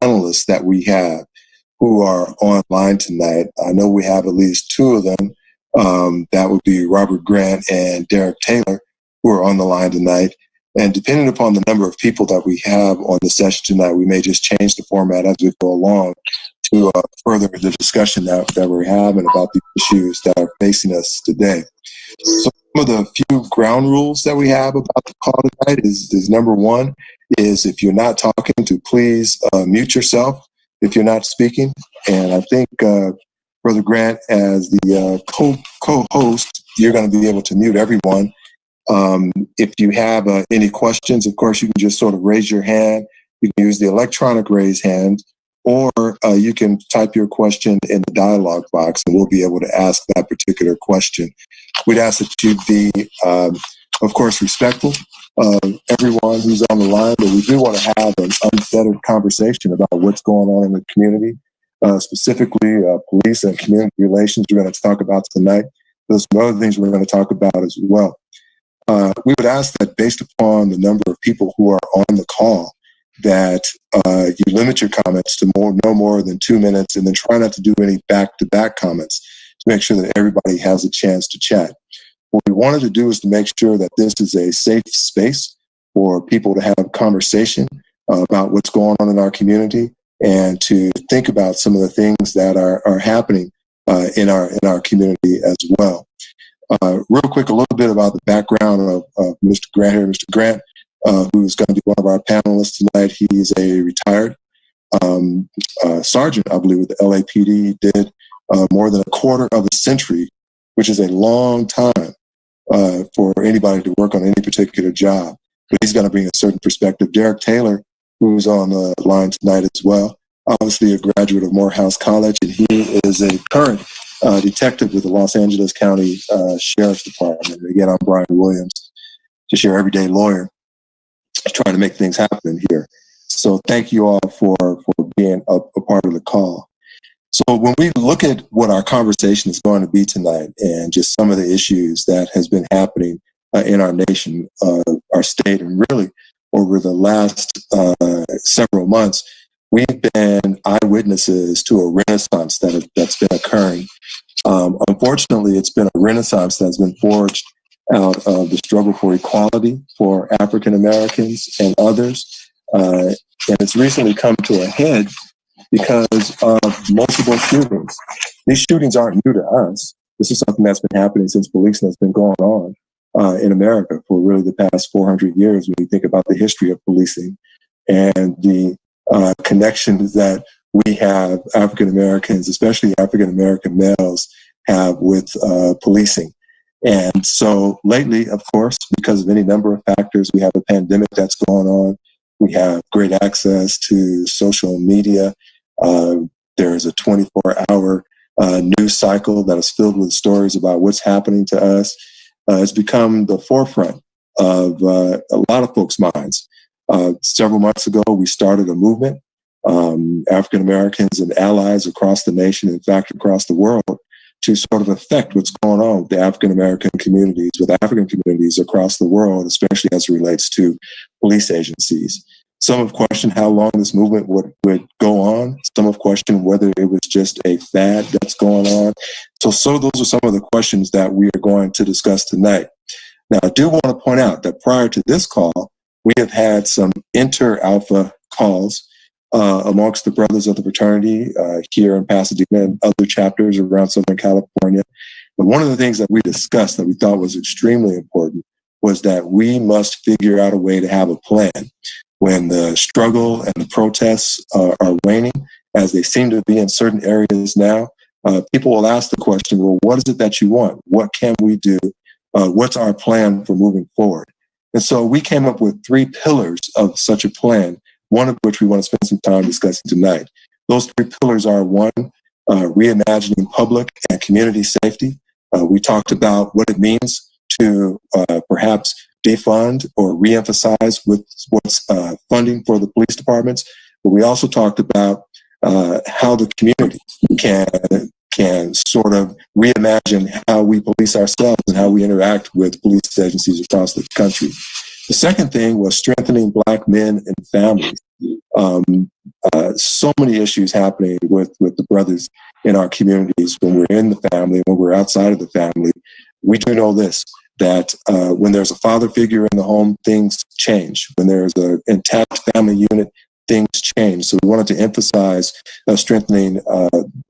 panelists that we have who are online tonight. I know we have at least two of them. That would be Robert Grant and Derek Taylor, who are on the line tonight. And depending upon the number of people that we have on the session tonight, we may just change the format as we go along to further the discussion that we're having about the issues that are facing us today. So some of the few ground rules that we have about the call tonight is number one is if you're not talking to please mute yourself if you're not speaking. And I think Brother Grant, as the co-host, you're going to be able to mute everyone. If you have any questions, of course, you can just sort of raise your hand. You can use the electronic raise hand, or you can type your question in the dialogue box, and we'll be able to ask that particular question. We'd ask that you be, of course, respectful of everyone who's on the line, but we do want to have an unfettered conversation about what's going on in the community, specifically police and community relations we're going to talk about tonight. There's some other things we're going to talk about as well. We would ask that based upon the number of people who are on the call, that you limit your comments to no more than 2 minutes, and then try not to do any back-to-back comments to make sure that everybody has a chance to chat. What we wanted to do is to make sure that this is a safe space for people to have conversation about what's going on in our community and to think about some of the things that are happening in our community as well. Real quick, a little bit about the background of Mr. Grant here. Mr. Grant, who's going to be one of our panelists tonight, he's a retired sergeant, I believe, with the LAPD. He did more than a quarter of a century, which is a long time for anybody to work on any particular job. But he's going to bring a certain perspective. Derek Taylor, who's on the line tonight as well, obviously a graduate of Morehouse College, and he is a current detective with the Los Angeles County Sheriff's Department. And again, I'm Brian Williams, just your everyday lawyer, trying to make things happen here. So thank you all for being a part of the call. So when we look at what our conversation is going to be tonight and just some of the issues that has been happening in our nation, our state, and really over the last several months, we've been eyewitnesses to a renaissance that's been occurring. Unfortunately, it's been a renaissance that's been forged out of the struggle for equality for African Americans and others. And it's recently come to a head because of multiple shootings. These shootings aren't new to us. This is something that's been happening since policing has been going on in America for really the past 400 years when you think about the history of policing and the connections that we have, African Americans, especially African American males, have with policing. And so lately, of course, because of any number of factors, we have a pandemic that's going on. We have great access to social media. There's a 24-hour news cycle that is filled with stories about what's happening to us. It's become the forefront of a lot of folks' minds. Several months ago, we started a movement, African Americans and allies across the nation, in fact, across the world, to sort of affect what's going on with the African American communities, with African communities across the world, especially as it relates to police agencies. Some have questioned how long this movement would go on. Some have questioned whether it was just a fad that's going on. So those are some of the questions that we are going to discuss tonight. Now, I do want to point out that prior to this call, we have had some inter-alpha calls amongst the Brothers of the Fraternity here in Pasadena and other chapters around Southern California. But one of the things that we discussed that we thought was extremely important was that we must figure out a way to have a plan when the struggle and the protests are waning, as they seem to be in certain areas now. People will ask the question, well, what is it that you want? What can we do? What's our plan for moving forward? And so we came up with 3 pillars of such a plan, one of which we want to spend some time discussing tonight. Those 3 pillars are: 1, reimagining public and community safety. We talked about what it means to perhaps defund or reemphasize what's funding for the police departments. But we also talked about how the community can sort of reimagine how we police ourselves and how we interact with police agencies across the country. The second thing was strengthening Black men and families. So so many issues happening with the brothers in our communities when we're in the family, when we're outside of the family. We do know this, that when there's a father figure in the home, things change. When there's an intact family unit, things change. So we wanted to emphasize strengthening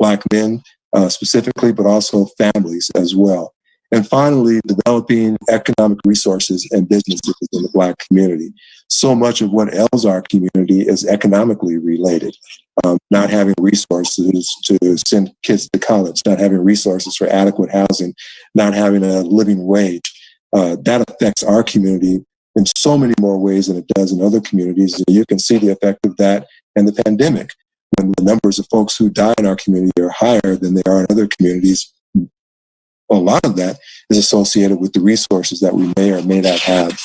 Black men specifically, but also families as well. And finally, developing economic resources and businesses in the Black community. So much of what ails our community is economically related. Not having resources to send kids to college, not having resources for adequate housing, not having a living wage. That affects our community in so many more ways than it does in other communities. And you can see the effect of that in the pandemic, when the numbers of folks who die in our community are higher than they are in other communities. A lot of that is associated with the resources that we may or may not have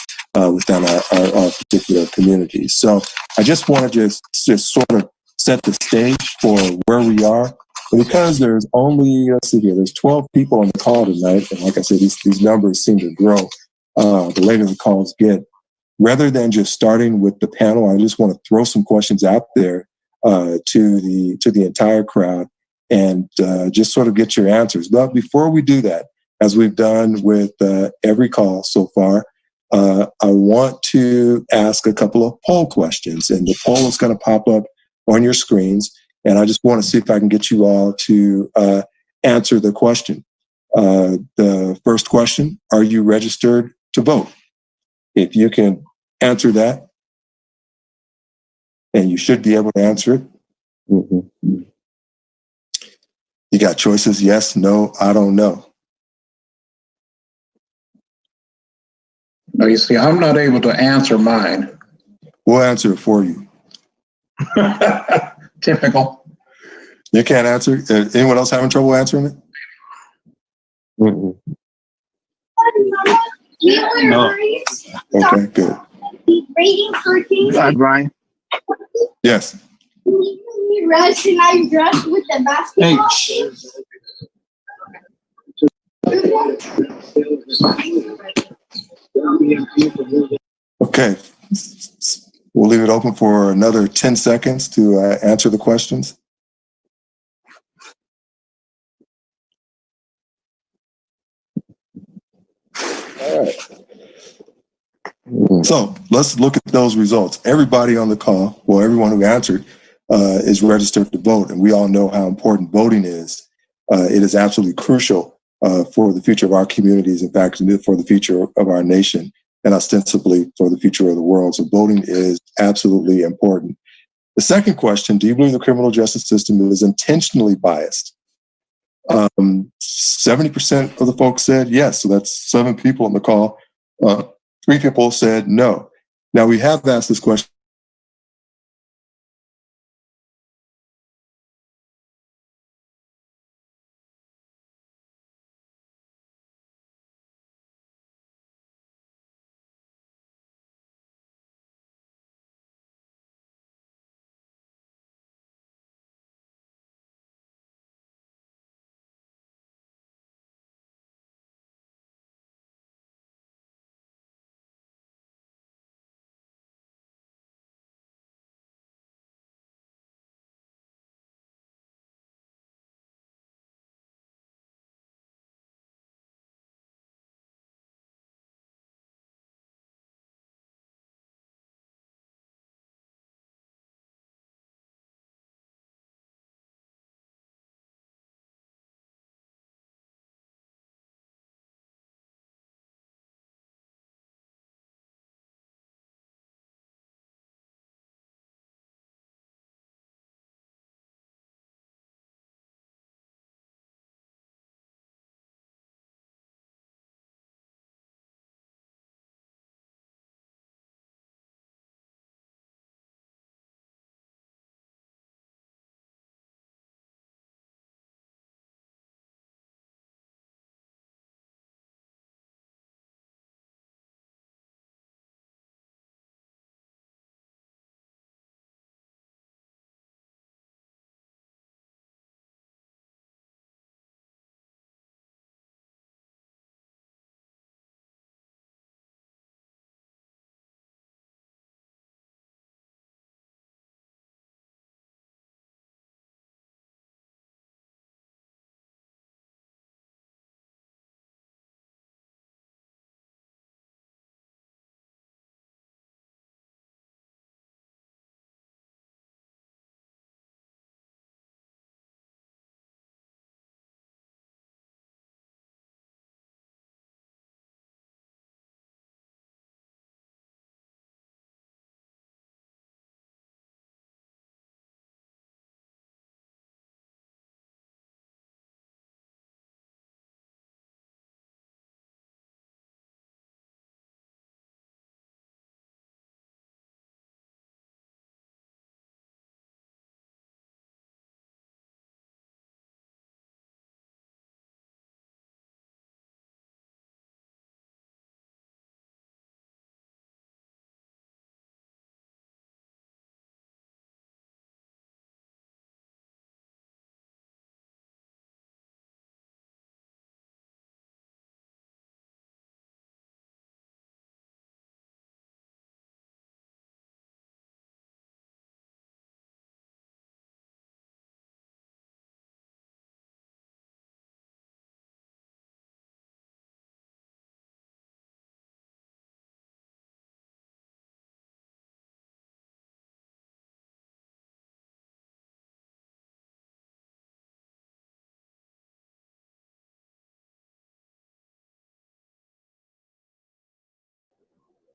within our particular communities. So I just want to just sort of set the stage for where we are. And because there's only, let's see here, there's 12 people on the call tonight. And like I said, these numbers seem to grow the later the calls get. Rather than just starting with the panel, I just want to throw some questions out there to the entire crowd and just sort of get your answers. But before we do that, as we've done with every call so far, I want to ask a couple of poll questions. And the poll is going to pop up on your screens. And I just want to see if I can get you all to answer the question. The first question, are you registered to vote? If you can answer that, and you should be able to answer it. Mm-hmm. You got choices, yes, no, I don't know. No, you see, I'm not able to answer mine. We'll answer it for you. Typical. You can't answer? Anyone else having trouble answering it? Mm-hmm. No. Okay, good. Hi, Brian. Yes. Can I dress with the basketball? Okay. We'll leave it open for another 10 seconds to answer the questions. All right. So let's look at those results. Everybody on the call, well, everyone who answered is registered to vote. And we all know how important voting is. It is absolutely crucial for the future of our communities, in fact, for the future of our nation, and ostensibly for the future of the world. So voting is absolutely important. The second question, do you believe the criminal justice system is intentionally biased? 70% of the folks said yes. So that's 7 people on the call. 3 people said no. Now, we have asked this question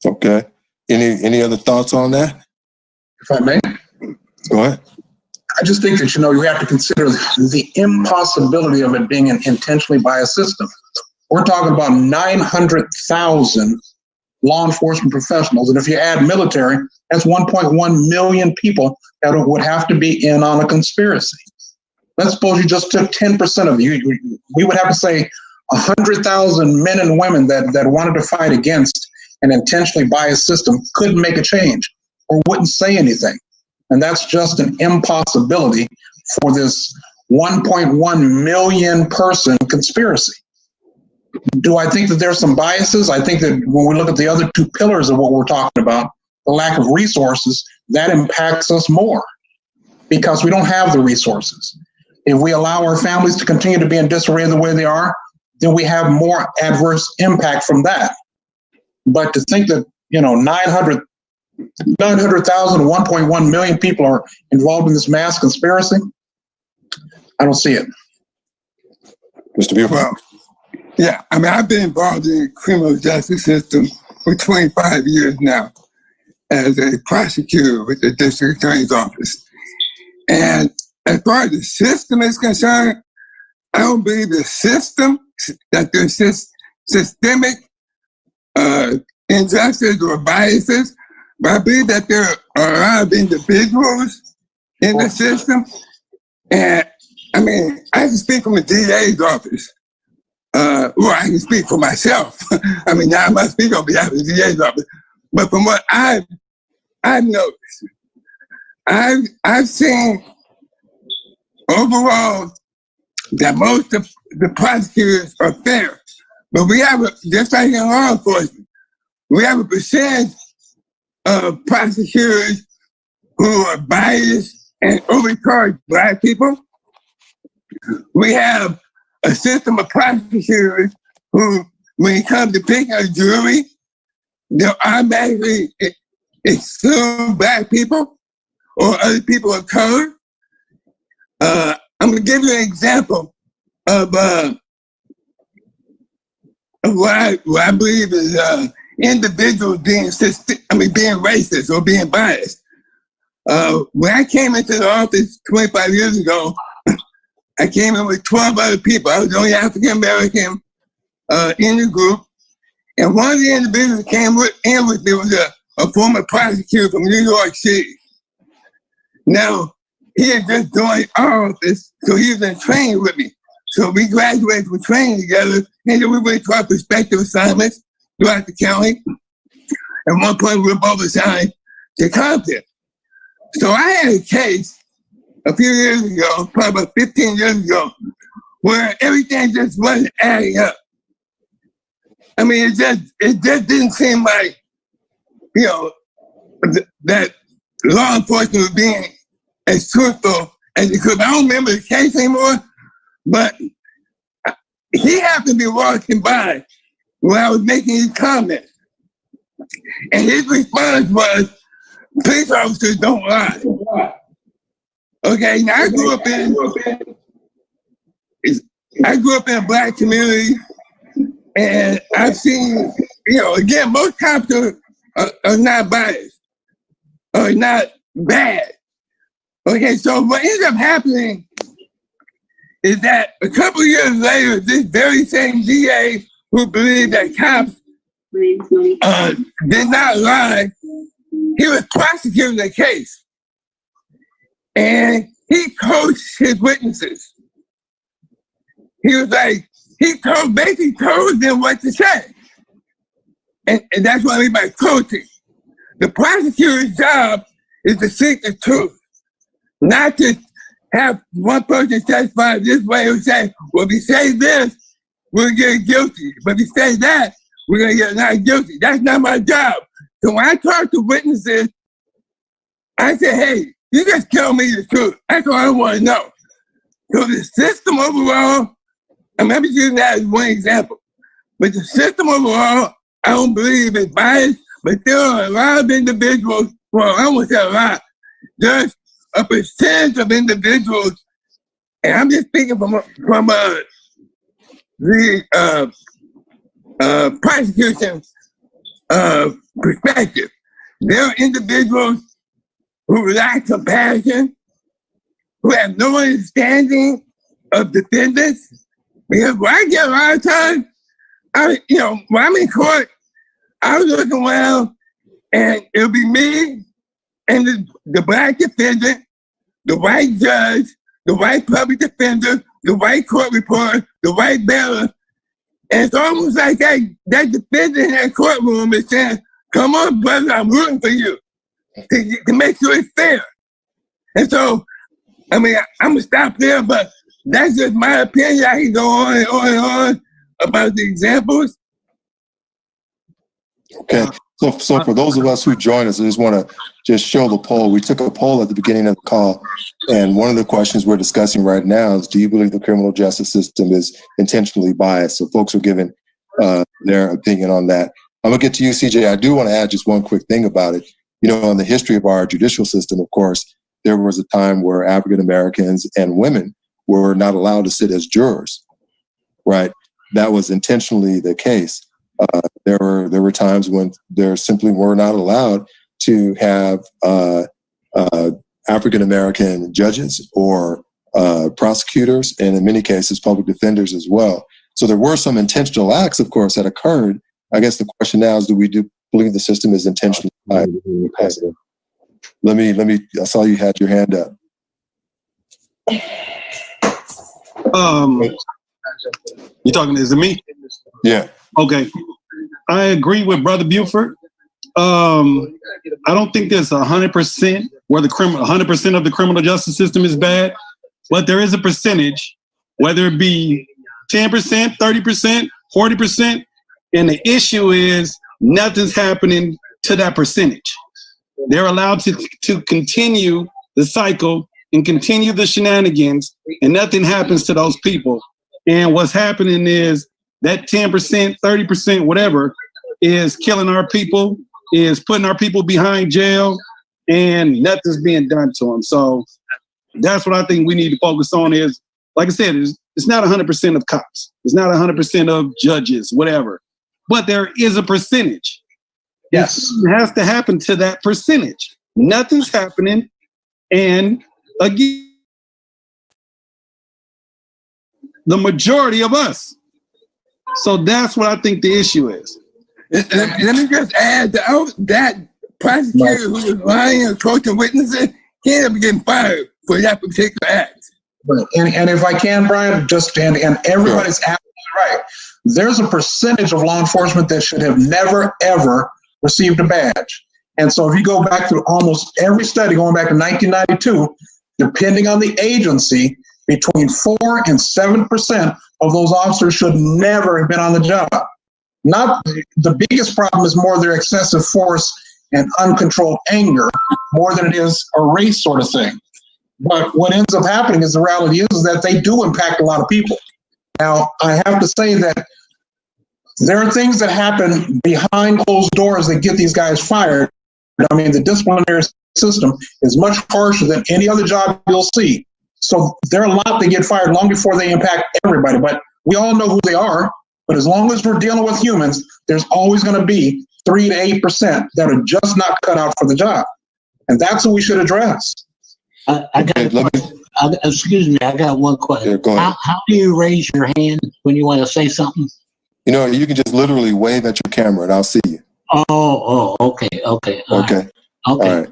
Okay. Any other thoughts on that? If I may, Go ahead. I just think that, you have to consider the impossibility of it being an intentionally biased system. We're talking about 900,000 law enforcement professionals. And if you add military, that's 1.1 million people that would have to be in on a conspiracy. Let's suppose you just took 10% of you. We would have to say 100,000 men and women that wanted to fight against an intentionally biased system couldn't make a change or wouldn't say anything. And that's just an impossibility for this 1.1 million person conspiracy. Do I think that there's some biases? I think that when we look at the other two pillars of what we're talking about, the lack of resources, that impacts us more because we don't have the resources. If we allow our families to continue to be in disarray the way they are, then we have more adverse impact from that. But to think that, 900,000, 1.1 million people are involved in this mass conspiracy, I don't see it. Mr. Buford? Well, yeah, I've been involved in the criminal justice system for 25 years now as a prosecutor with the district attorney's office. And as far as the system is concerned, I don't believe the system, that there's systemic injustice or biases, but I believe that there are a lot of individuals in the system. And I can speak from the DA's office. I can speak for myself. Now I must speak on behalf of the DA's office. But from what I've noticed, I've seen overall that most of the prosecutors are fair. But we have, just like in law enforcement, we have a percentage of prosecutors who are biased and overcharge Black people. We have a system of prosecutors who, when it comes to picking a jury, they'll automatically exclude Black people or other people of color. I'm going to give you an example of what I believe is individuals being racist or being biased. When I came into the office 25 years ago, I came in with 12 other people. I was the only African American in the group. And one of the individuals that came in with me was a former prosecutor from New York City. Now, he had just joined our office, so he was in training with me. So we graduated from training together, and then we went to our prospective assignments throughout the county. At one point, we were both assigned to Compton. So I had a case a few years ago, probably about 15 years ago, where everything just wasn't adding up. It just didn't seem like, that law enforcement was being as truthful as it could. I don't remember the case anymore, but he happened to be walking by when I was making these comments. And his response was, police officers don't lie. Okay, now I grew up in a Black community, and I've seen, again, most cops are not biased, or not bad. Okay, so what ends up happening is that a couple of years later, this very same DA who believed that cops did not lie, he was prosecuting the case. And he coached his witnesses. He was like, basically told them what to say. And that's what I mean by coaching. The prosecutor's job is to seek the truth, not to have one person testify this way and say, well, if you say this, we're going to get guilty. But if you say that, we're going to get not guilty. That's not my job. So when I talk to witnesses, I say, hey, you just tell me the truth. That's all I want to know. So the system overall, I'm just using that as one example, but the system overall, I don't believe is biased, but there are a lot of individuals, well, I won't say a lot, there's a percentage of individuals, and I'm just speaking from the prosecution perspective. There are individuals who lack compassion, who have no understanding of defendants. Because when I get a lot of times, when I'm in court, I was looking around and it'll be me and the black defendant, the white judge, the white public defender, the white court reporter, the white bailiff. And it's almost like that defendant in that courtroom is saying, come on, brother, I'm rooting for you to make sure it's fair. And so, I'm going to stop there, but that's just my opinion. I can go on and on and on about the examples. Okay. So for those of us who join us, I just want to just show the poll. We took a poll at the beginning of the call, and one of the questions we're discussing right now is, do you believe the criminal justice system is intentionally biased? So folks are giving their opinion on that. I'm going to get to you, CJ. I do want to add just one quick thing about it. In the history of our judicial system, of course, there was a time where African Americans and women were not allowed to sit as jurors, right? That was intentionally the case. There were times when there simply were not allowed to have African American judges or prosecutors, and in many cases, public defenders as well. So there were some intentional acts, of course, that occurred. I guess the question now is, do we believe the system is intentionally biased? Let me. I saw you had your hand up. You talking? Is it me? Yeah. Okay. I agree with Brother Buford. I don't think there's 100% where 100% of the criminal justice system is bad, but there is a percentage, whether it be 10%, 30%, 40%, and the issue is nothing's happening to that percentage. They're allowed to continue the cycle and continue the shenanigans, and nothing happens to those people. And what's happening is that 10%, 30%, whatever, is killing our people, is putting our people behind jail, and nothing's being done to them. So that's what I think we need to focus on is, like I said, it's not 100% of cops. It's not 100% of judges, whatever. But there is a percentage. Yes. It has to happen to that percentage. Nothing's happening. And again, the majority of us. So that's what I think the issue is. Let me just add that prosecutor who was lying and coaching witnesses, he ended up getting fired for that particular act. And if I can, Brian, and everybody's absolutely right. There's a percentage of law enforcement that should have never, ever received a badge. And so if you go back through almost every study, going back to 1992, depending on the agency, between 4 and 7% of those officers should never have been on the job. Not the biggest problem is more their excessive force and uncontrolled anger, more than it is a race sort of thing. But what ends up happening is the reality is that they do impact a lot of people. Now, I have to say that there are things that happen behind closed doors that get these guys fired. I mean, the disciplinary system is much harsher than any other job you'll see. So there are a lot that get fired long before they impact everybody. But we all know who they are. But as long as we're dealing with humans, there's always going to be 3 to 8% that are just not cut out for the job. And that's what we should address. Excuse me, I got one question. Yeah, go ahead. How do you raise your hand when you want to say something? You can just literally wave at your camera and I'll see you. Okay. Okay. All right.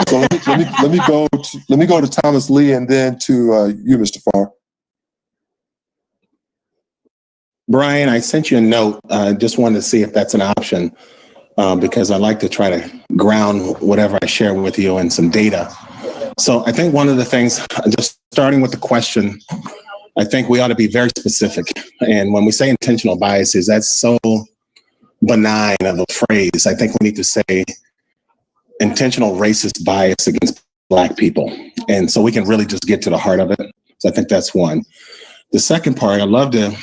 So let me go to Thomas Lee and then to you, Mr. Farr. Brian, I sent you a note. I just wanted to see if that's an option because I like to try to ground whatever I share with you in some data. So I think one of the things, just starting with the question, I think we ought to be very specific. And when we say intentional biases, that's so benign of a phrase. I think we need to say intentional racist bias against Black people. And so we can really just get to the heart of it. So I think that's one. The second part, I'd love to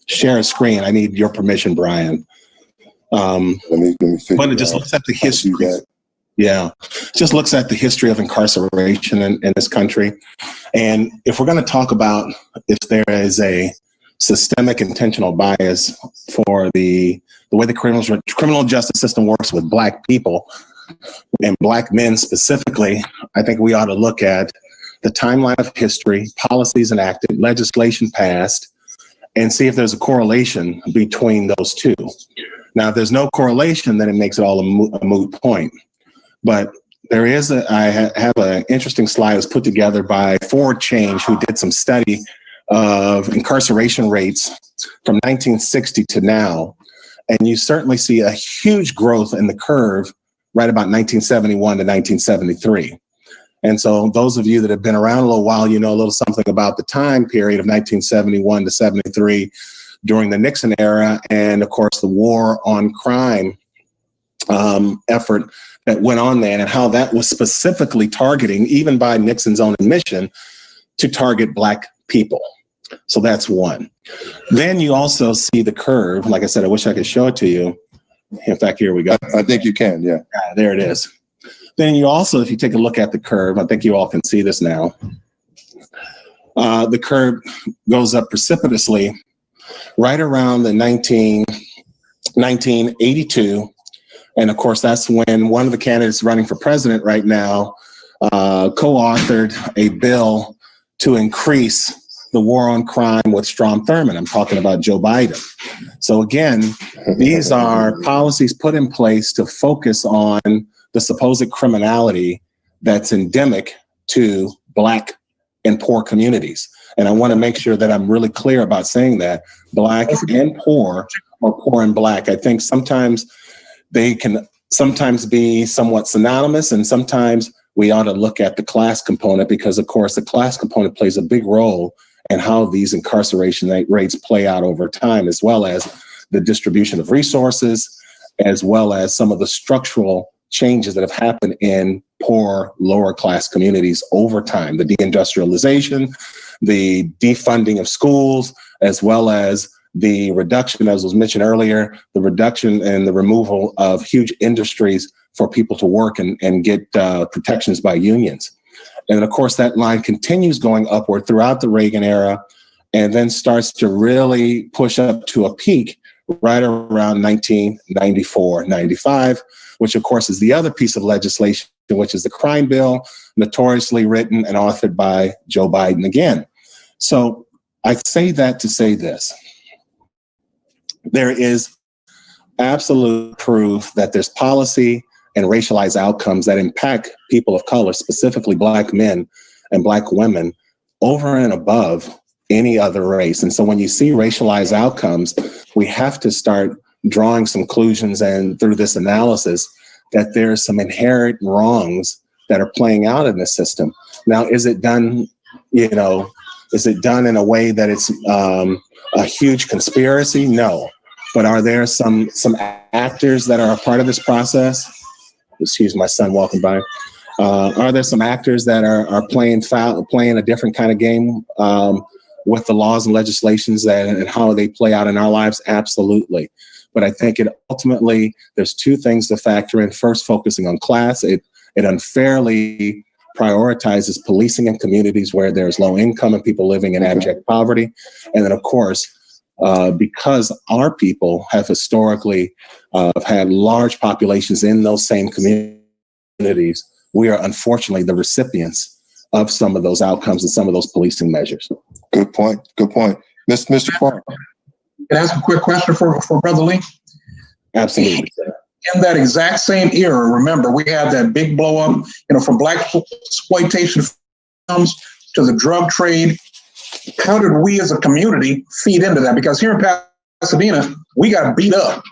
share a screen. I need your permission, Brian. Let me but it just looks at the history. Yeah, just looks at the history of incarceration in this country. And if we're going to talk about if there is a systemic intentional bias for the the way the criminal justice system works with Black people and Black men specifically, I think we ought to look at the timeline of history, policies enacted, legislation passed, and see if there's a correlation between those two. Now, if there's no correlation, then it makes it all a moot point. But there is I have an interesting slide that was put together by Forward Change, who did some study of incarceration rates from 1960 to now. And you certainly see a huge growth in the curve right about 1971 to 1973. And so those of you that have been around a little while, you know a little something about the time period of 1971 to 73 during the Nixon era, and of course the war on crime effort that went on then, and how that was specifically targeting, even by Nixon's own admission, to target Black people. So that's one. Then you also see the curve. Like I said, I wish I could show it to you. In fact, here we go. I think you can, yeah. There it is. Then you also, if you take a look at the curve, I think you all can see this now. The curve goes up precipitously right around the 1982. And of course, that's when one of the candidates running for president right now co-authored a bill to increase the war on crime with Strom Thurmond. I'm talking about Joe Biden. So again, these are policies put in place to focus on the supposed criminality that's endemic to Black and poor communities. And I want to make sure that I'm really clear about saying that Black and poor, or poor and Black, I think sometimes they can sometimes be somewhat synonymous, and sometimes we ought to look at the class component, because of course the class component plays a big role in how these incarceration rates play out over time, as well as the distribution of resources, as well as some of the structural changes that have happened in poor, lower class communities over time, the deindustrialization, the defunding of schools, as well as the reduction, as was mentioned earlier, the reduction and the removal of huge industries for people to work and get protections by unions. And of course, that line continues going upward throughout the Reagan era, and then starts to really push up to a peak right around 1994, 95, which of course is the other piece of legislation, which is the crime bill, notoriously written and authored by Joe Biden again. So I say that to say this. There is absolute proof that there's policy and racialized outcomes that impact people of color, specifically Black men and Black women, over and above any other race. And so when you see racialized outcomes, we have to start drawing some conclusions, and through this analysis, that there's some inherent wrongs that are playing out in the system. Now, is it done, is it done in a way that it's a huge conspiracy? No. But are there some actors that are a part of this process? Excuse my son walking by. Are there some actors that are playing a different kind of game with the laws and legislations and how they play out in our lives? Absolutely. But I think ultimately, there's two things to factor in. First, focusing on class. It unfairly prioritizes policing in communities where there's low income and people living in abject poverty. And then, of course, because our people have historically had large populations in those same communities, we are unfortunately the recipients of some of those outcomes and some of those policing measures. Good point. Good point. Mr. Farr. Can I ask a quick question for Brother Lee? Absolutely. In that exact same era, remember, we had that big blow up, from Black exploitation films to the drug trade. How did we as a community feed into that? Because here in Pasadena, we got beat up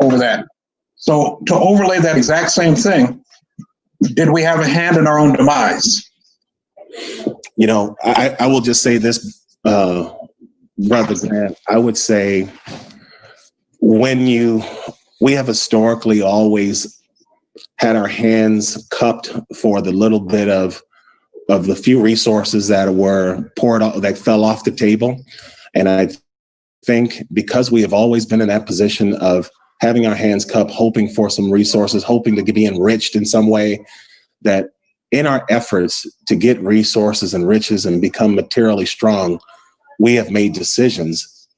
over that. So to overlay that exact same thing, did we have a hand in our own demise? I will just say this, Brother Grant, I would say we have historically always had our hands cupped for the little bit of the few resources that were poured out, that fell off the table. And I think because we have always been in that position of having our hands cupped, hoping for some resources, hoping to be enriched in some way, that in our efforts to get resources and riches and become materially strong, we have made decisions,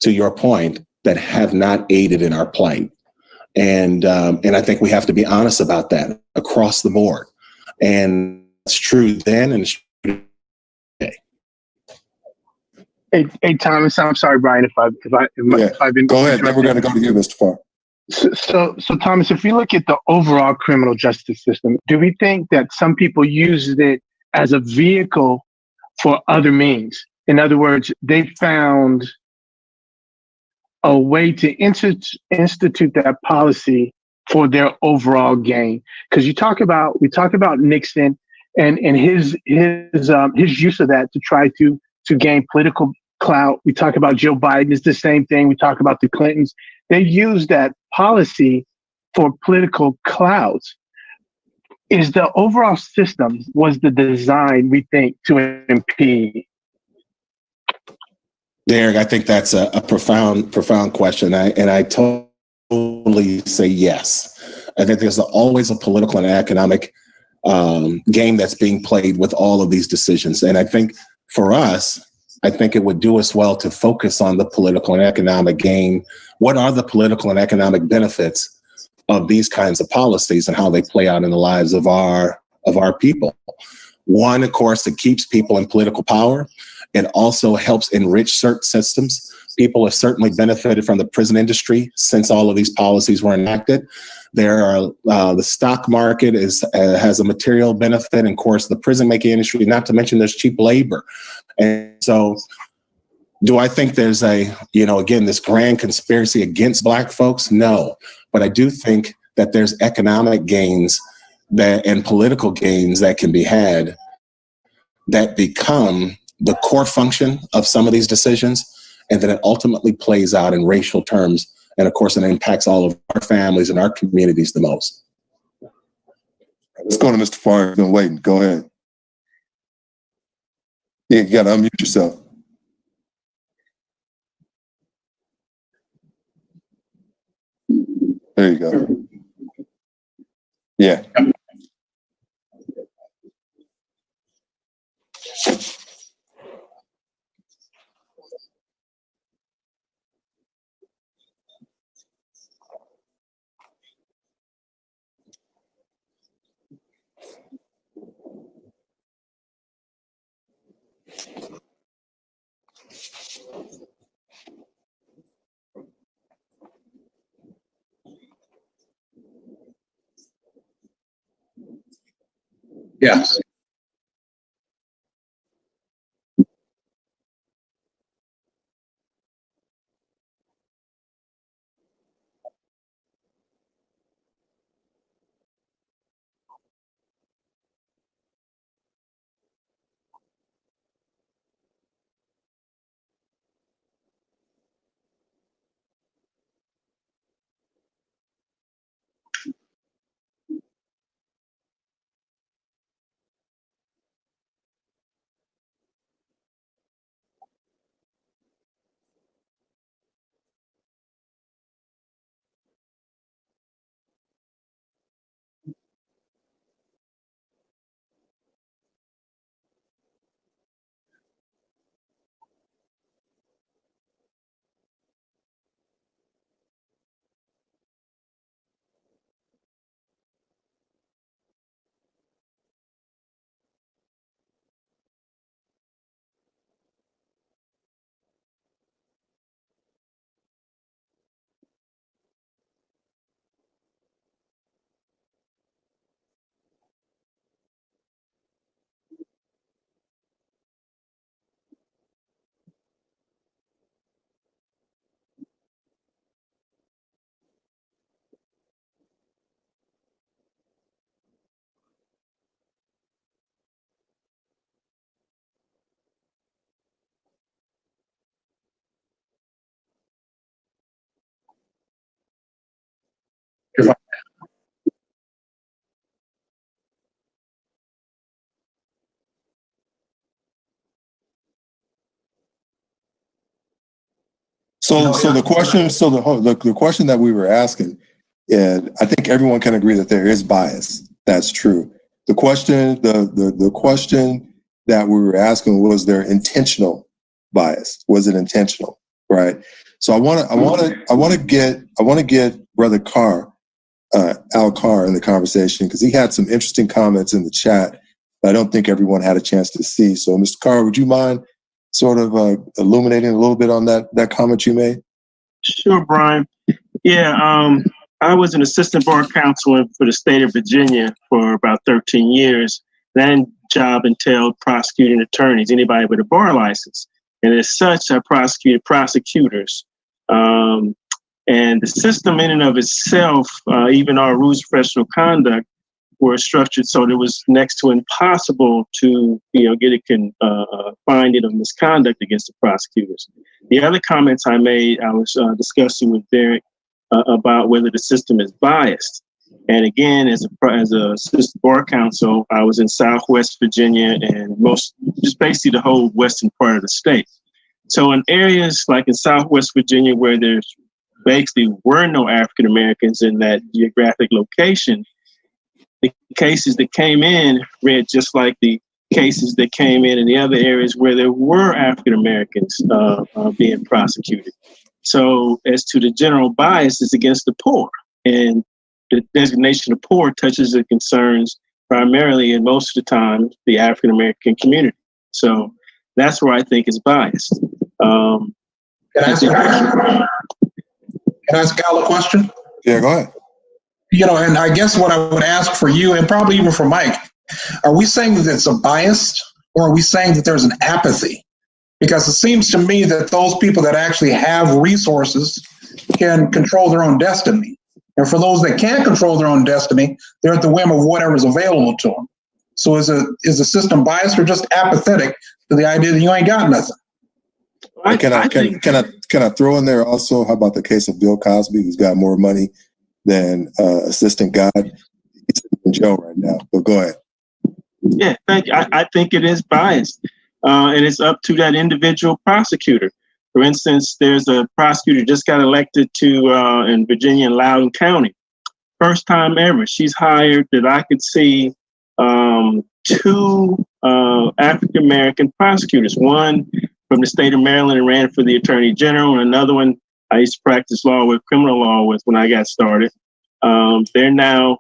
to your point, that have not aided in our plight. And I think we have to be honest about that across the board. And it's true then and it's true today. Hey, Thomas, I'm sorry, Brian, if I've been. Go ahead. Then we're going to go to you, Mr. Farr. So, Thomas, if we look at the overall criminal justice system, do we think that some people use it as a vehicle for other means? In other words, they found a way to institute that policy for their overall gain. Because we talk about Nixon and his use of that to try to gain political clout. We talk about Joe Biden, it's the same thing. We talk about the Clintons. They use that policy for political clout. Is the overall system, was the design, we think, to impede? Derek, I think that's a profound question. I totally say yes. I think there's always a political and economic game that's being played with all of these decisions. And I think for us, I think it would do us well to focus on the political and economic game. What are the political and economic benefits of these kinds of policies and how they play out in the lives of our people? One, of course, it keeps people in political power. It also helps enrich certain systems. People have certainly benefited from the prison industry since all of these policies were enacted. The stock market has a material benefit, and of course, the prison making industry. Not to mention, there's cheap labor, and so. Do I think there's this grand conspiracy against Black folks? No, but I do think that there's economic gains and political gains that can be had that become the core function of some of these decisions, and then it ultimately plays out in racial terms. And of course, it impacts all of our families and our communities the most. Let's go to Mr. Farr. You've been waiting. Go ahead. Yeah, you got to unmute yourself. There you go. Yeah. Yes. So the question that we were asking, and I think everyone can agree that there is bias. That's true. The question that we were asking, was there intentional bias? Was it intentional? right? So I want to get Brother Carr, Al Carr, in the conversation because he had some interesting comments in the chat that I don't think everyone had a chance to see. So, Mr. Carr, would you mind sort of illuminating a little bit on that comment you made? Sure, Brian. Yeah, I was an assistant bar counsel for the state of Virginia for about 13 years. That job entailed prosecuting attorneys, anybody with a bar license. And as such, I prosecuted prosecutors. And the system in and of itself, even our rules of professional conduct, were structured so that it was next to impossible to, get a finding of misconduct against the prosecutors. The other comments I made, I was discussing with Derek about whether the system is biased. And again, as a assistant bar counsel, I was in Southwest Virginia and just basically the whole western part of the state. So in areas like in Southwest Virginia, where there's basically were no African Americans in that geographic location, the cases that came in read just like the cases that came in the other areas where there were African Americans being prosecuted. So as to the general bias, is against the poor. And the designation of poor touches the concerns primarily, and most of the time, the African American community. So that's where I think it's biased. Can I ask Al a question? Yeah, go ahead. And I guess what I would ask for you, and probably even for Mike, are we saying that it's a bias, or are we saying that there's an apathy? Because it seems to me that those people that actually have resources can control their own destiny. And for those that can't control their own destiny, they're at the whim of whatever's available to them. So is the system biased or just apathetic to the idea that you ain't got nothing? Can I throw in there also, how about the case of Bill Cosby, who's got more money than Assistant God? He's in jail right now, but go ahead. Yeah, thank you. I think it is biased, and it's up to that individual prosecutor. For instance, there's a prosecutor just got elected to in Virginia in Loudoun County. First time ever. She's hired that I could see two African-American prosecutors. One from the state of Maryland and ran for the Attorney General, and another one I used to practice law with, criminal law with when I got started. They're now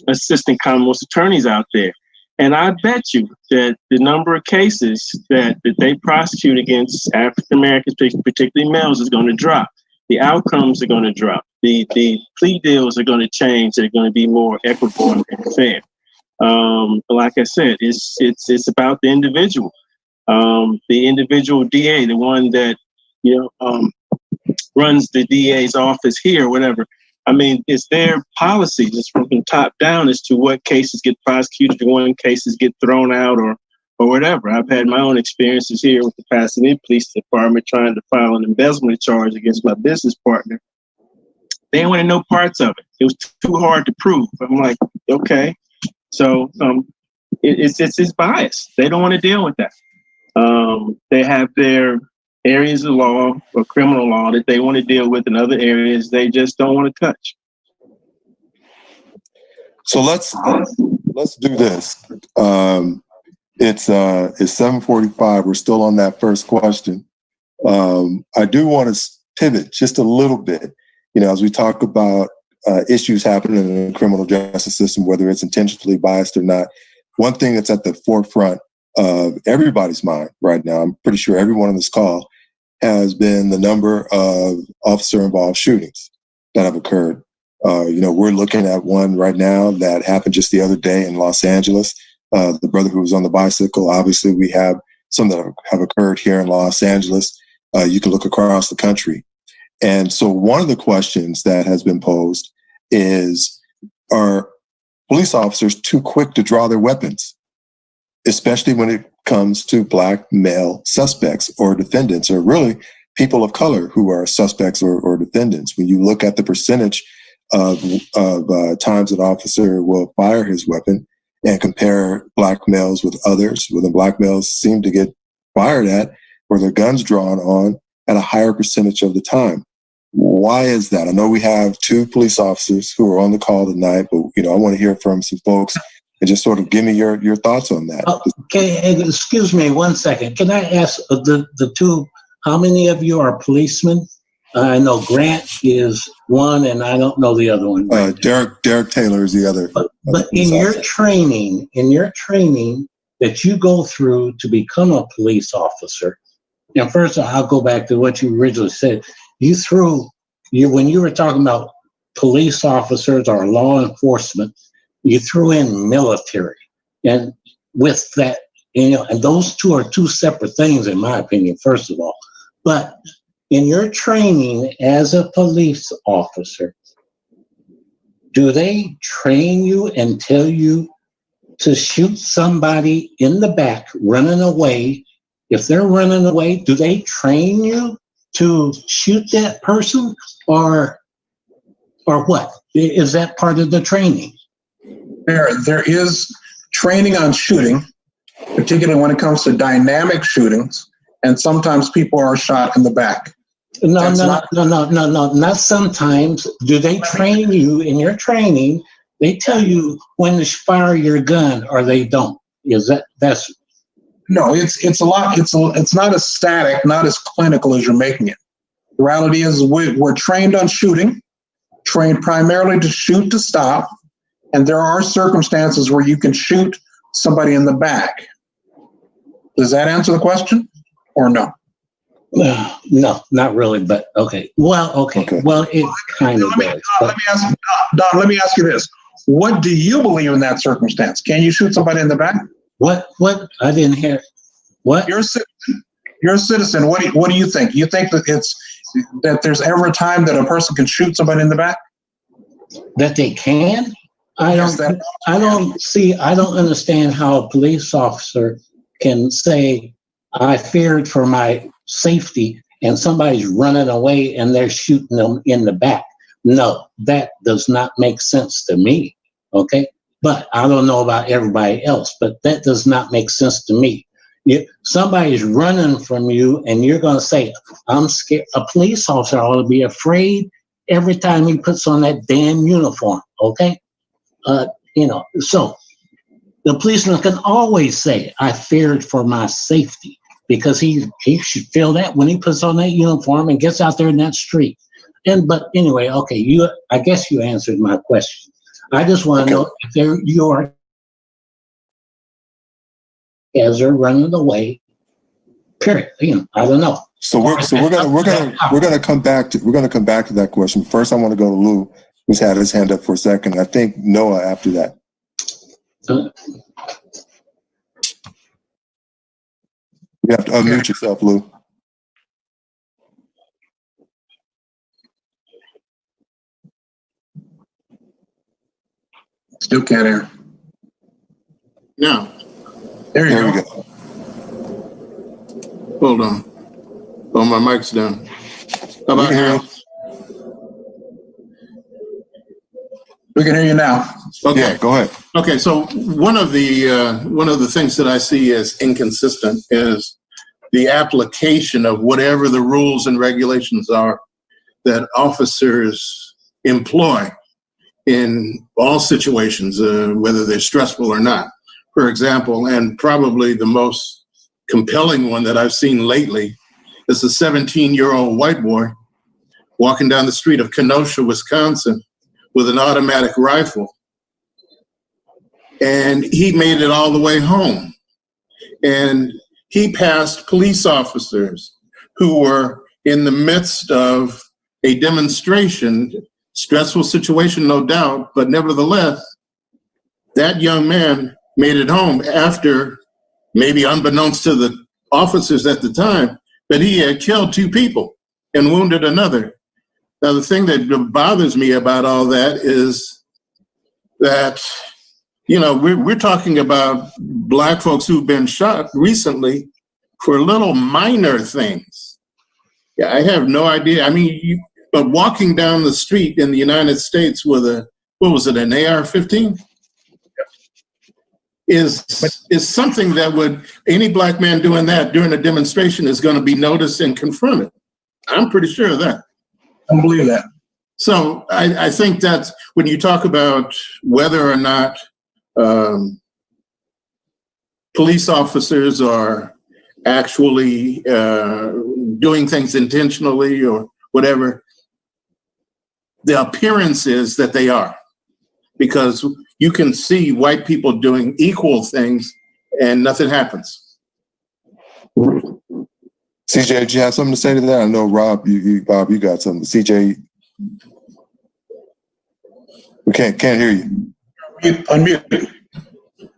assistant Commonwealth attorneys out there. And I bet you that the number of cases that they prosecute against African Americans, particularly males, is going to drop. The outcomes are going to drop. The plea deals are going to change. They're going to be more equitable and fair. Like I said, it's about the individual. The individual DA, the one that runs the DA's office here, or whatever. I mean, it's their policy just from top down as to what cases get prosecuted and when cases get thrown out or whatever. I've had my own experiences here with the Pasadena Police Department trying to file an embezzlement charge against my business partner. They didn't want to know parts of it. It was too hard to prove. I'm like, okay. So it's bias. They don't want to deal with that. They have their areas of law or criminal law that they want to deal with, in other areas they just don't want to touch. So let's do this. It's 7:45. We're still on that first question. I do want to pivot just a little bit. As we talk about issues happening in the criminal justice system, whether it's intentionally biased or not, one thing that's at the forefront of everybody's mind right now, I'm pretty sure everyone on this call, has been the number of officer-involved shootings that have occurred. We're looking at one right now that happened just the other day in Los Angeles. The brother who was on the bicycle. Obviously, we have some that have occurred here in Los Angeles. You can look across the country. And so one of the questions that has been posed is, are police officers too quick to draw their weapons, especially when it comes to Black male suspects or defendants, or really people of color who are suspects or defendants? When you look at the percentage of times an officer will fire his weapon and compare Black males with others, where the Black males seem to get fired at or their guns drawn on at a higher percentage of the time. Why is that? I know we have two police officers who are on the call tonight, but I want to hear from some folks and just sort of give me your thoughts on that. Okay, excuse me 1 second. Can I ask the two how many of you are policemen? I know Grant is one, and I don't know the other one. Derek Taylor is the other. But in your training that you go through to become a police officer, now first I'll go back to what you originally said. When you were talking about police officers or law enforcement, you threw in military, and with that, and those two are two separate things in my opinion. First of all, but in your training as a police officer, do they train you and tell you to shoot somebody in the back running away? If they're running away, do they train you to shoot that person, or what? Is that part of the training? There is training on shooting, particularly when it comes to dynamic shootings, and sometimes people are shot in the back. No, not sometimes. Do they train you in your training? They tell you when to fire your gun, or they don't. That's no? It's not as static, not as clinical as you're making it. The reality is we're trained on shooting, trained primarily to shoot to stop, and there are circumstances where you can shoot somebody in the back. Does that answer the question, or no? No, not really, but okay. Well, okay. Well, it kind of does. Don, let me ask you this. What do you believe in that circumstance? Can you shoot somebody in the back? What? I didn't hear. What? You're a citizen. What do you think? You think that there's ever a time that a person can shoot somebody in the back? That they can? I don't understand how a police officer can say, I feared for my safety, and somebody's running away and they're shooting them in the back. No, that does not make sense to me. Okay. But I don't know about everybody else, but that does not make sense to me. Somebody's running from you and you're going to say, I'm scared. A police officer ought to be afraid every time he puts on that damn uniform. Okay. So the policeman can always say, I feared for my safety, because he should feel that when he puts on that uniform and gets out there in that street. But anyway, okay, I guess you answered my question. I just want to know if you are, as they're running away, period. I don't know. So we're gonna come back to that question. First, I want to go to Lou, who's had his hand up for a second. I think Noah after that. You have to unmute yourself, Lou. Still can't hear. Now. There you go. Hold on. Oh, my mic's down. How about now? We can hear you now. Okay. Yeah, go ahead. Okay, so one of the things that I see as inconsistent is the application of whatever the rules and regulations are that officers employ in all situations, whether they're stressful or not. For example, and probably the most compelling one that I've seen lately is a 17-year-old white boy walking down the street of Kenosha, Wisconsin, with an automatic rifle. And he made it all the way home. And he passed police officers who were in the midst of a demonstration, stressful situation, no doubt, but nevertheless, that young man made it home after, maybe unbeknownst to the officers at the time, that he had killed 2 people and wounded another. Now, the thing that bothers me about all that is that, we're talking about Black folks who've been shot recently for little minor things. Yeah, I have no idea. I mean, but walking down the street in the United States with an AR-15? Is something that any Black man doing that during a demonstration is going to be noticed and confronted. I'm pretty sure of that. I believe that. So I think that when you talk about whether or not police officers are actually doing things intentionally or whatever, the appearance is that they are, because you can see white people doing equal things and nothing happens. CJ, did you have something to say to that? I know Rob, Bob, you got something. CJ, we can't hear you. Unmute.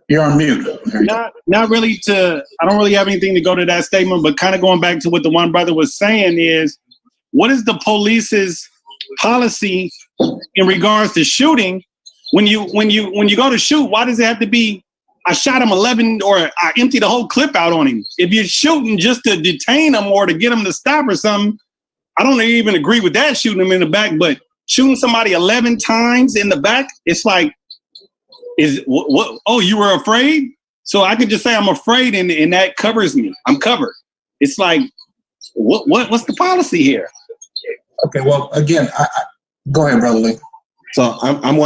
You're on mute. Not really I don't really have anything to go to that statement, but kind of going back to what the one brother was saying is, what is the police's policy in regards to shooting? When you go to shoot, why does it have to be, I shot him 11 or I emptied the whole clip out on him? If you're shooting just to detain him or to get him to stop or something, I don't even agree with that, shooting him in the back, but shooting somebody 11 times in the back, it's like, what? Oh, you were afraid? So I could just say I'm afraid, and that covers me. I'm covered. It's like, what's the policy here? Okay, well, again, go ahead, Brother Lee. So I'm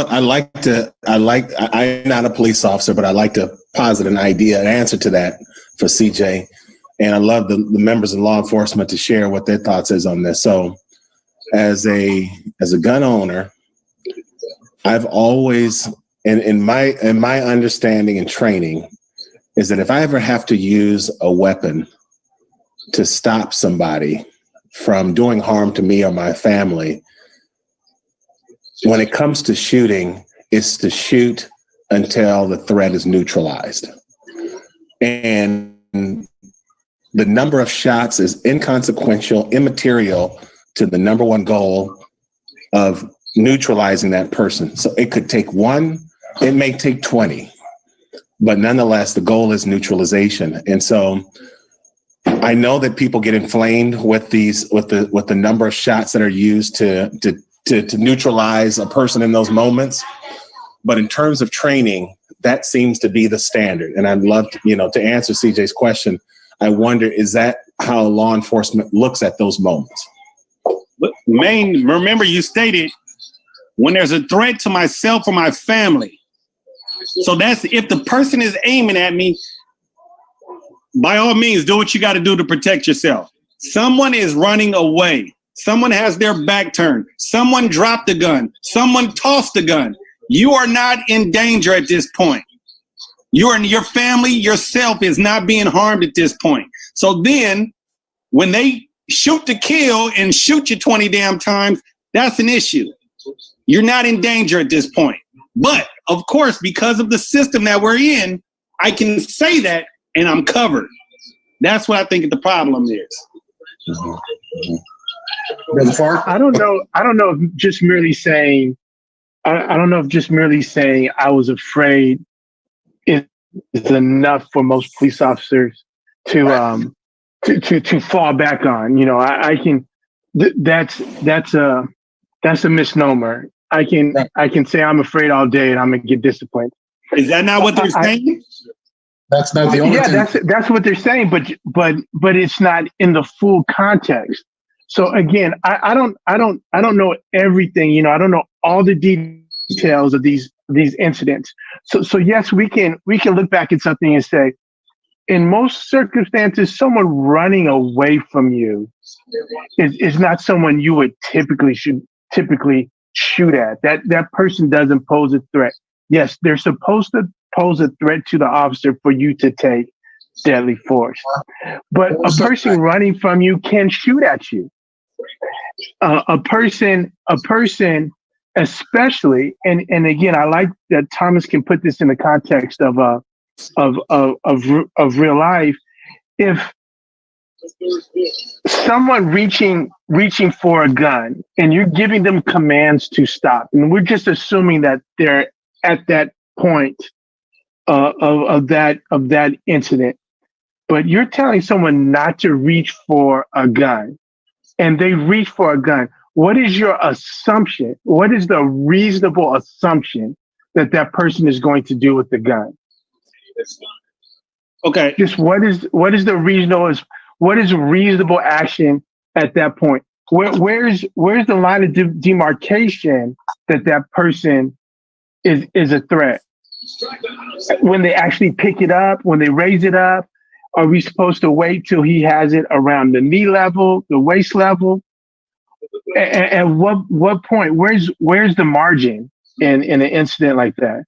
not a police officer, but I like to posit an answer to that for CJ. And I love the members of law enforcement to share what their thoughts is on this. So as a gun owner, I've always, in my understanding and training, is that if I ever have to use a weapon to stop somebody from doing harm to me or my family, when it comes to shooting, it's to shoot until the threat is neutralized. And the number of shots is inconsequential, immaterial to the number one goal of neutralizing that person. So it could take one, it may take 20, but nonetheless, the goal is neutralization. And so I know that people get inflamed with the number of shots that are used to neutralize a person in those moments. But in terms of training, that seems to be the standard. And I'd love to, to answer CJ's question. I wonder, is that how law enforcement looks at those moments? Remember you stated, when there's a threat to myself or my family. So that's, if the person is aiming at me, by all means, do what you got to do to protect yourself. Someone is running away. Someone has their back turned. Someone dropped the gun. Someone tossed the gun. You are not in danger at this point. Your family, yourself is not being harmed at this point. So then when they shoot to kill and shoot you 20 damn times, that's an issue. You're not in danger at this point. But of course, because of the system that we're in, I can say that and I'm covered. That's what I think the problem is. Brother Farr? I don't know if just merely saying, I don't know if just merely saying I was afraid is enough for most police officers to fall back on. I can. That's a misnomer. I can say I'm afraid all day and I'm gonna get disciplined. Is that not what they're saying? That's not the only thing. Yeah, that's what they're saying, but it's not in the full context. So again, I don't know everything. I don't know all the details of these incidents. So yes, we can look back at something and say, in most circumstances, someone running away from you is not someone you would typically shoot at. That person doesn't pose a threat. Yes, they're supposed to pose a threat to the officer for you to take deadly force. But a person running from you can shoot at you. A person, especially, and again, I like that Thomas can put this in the context of real life. If someone reaching for a gun and you're giving them commands to stop, and we're just assuming that they're at that point of that incident, but you're telling someone not to reach for a gun, and they reach for a gun. What is your assumption? What is the reasonable assumption that person is going to do with the gun? Okay. Just what is the reasonable action at that point? Where's the line of demarcation that person is a threat? When they actually pick it up, when they raise it up, Are we supposed to wait till he has it around the knee level, the waist level? At what point? Where's the margin in an incident like that?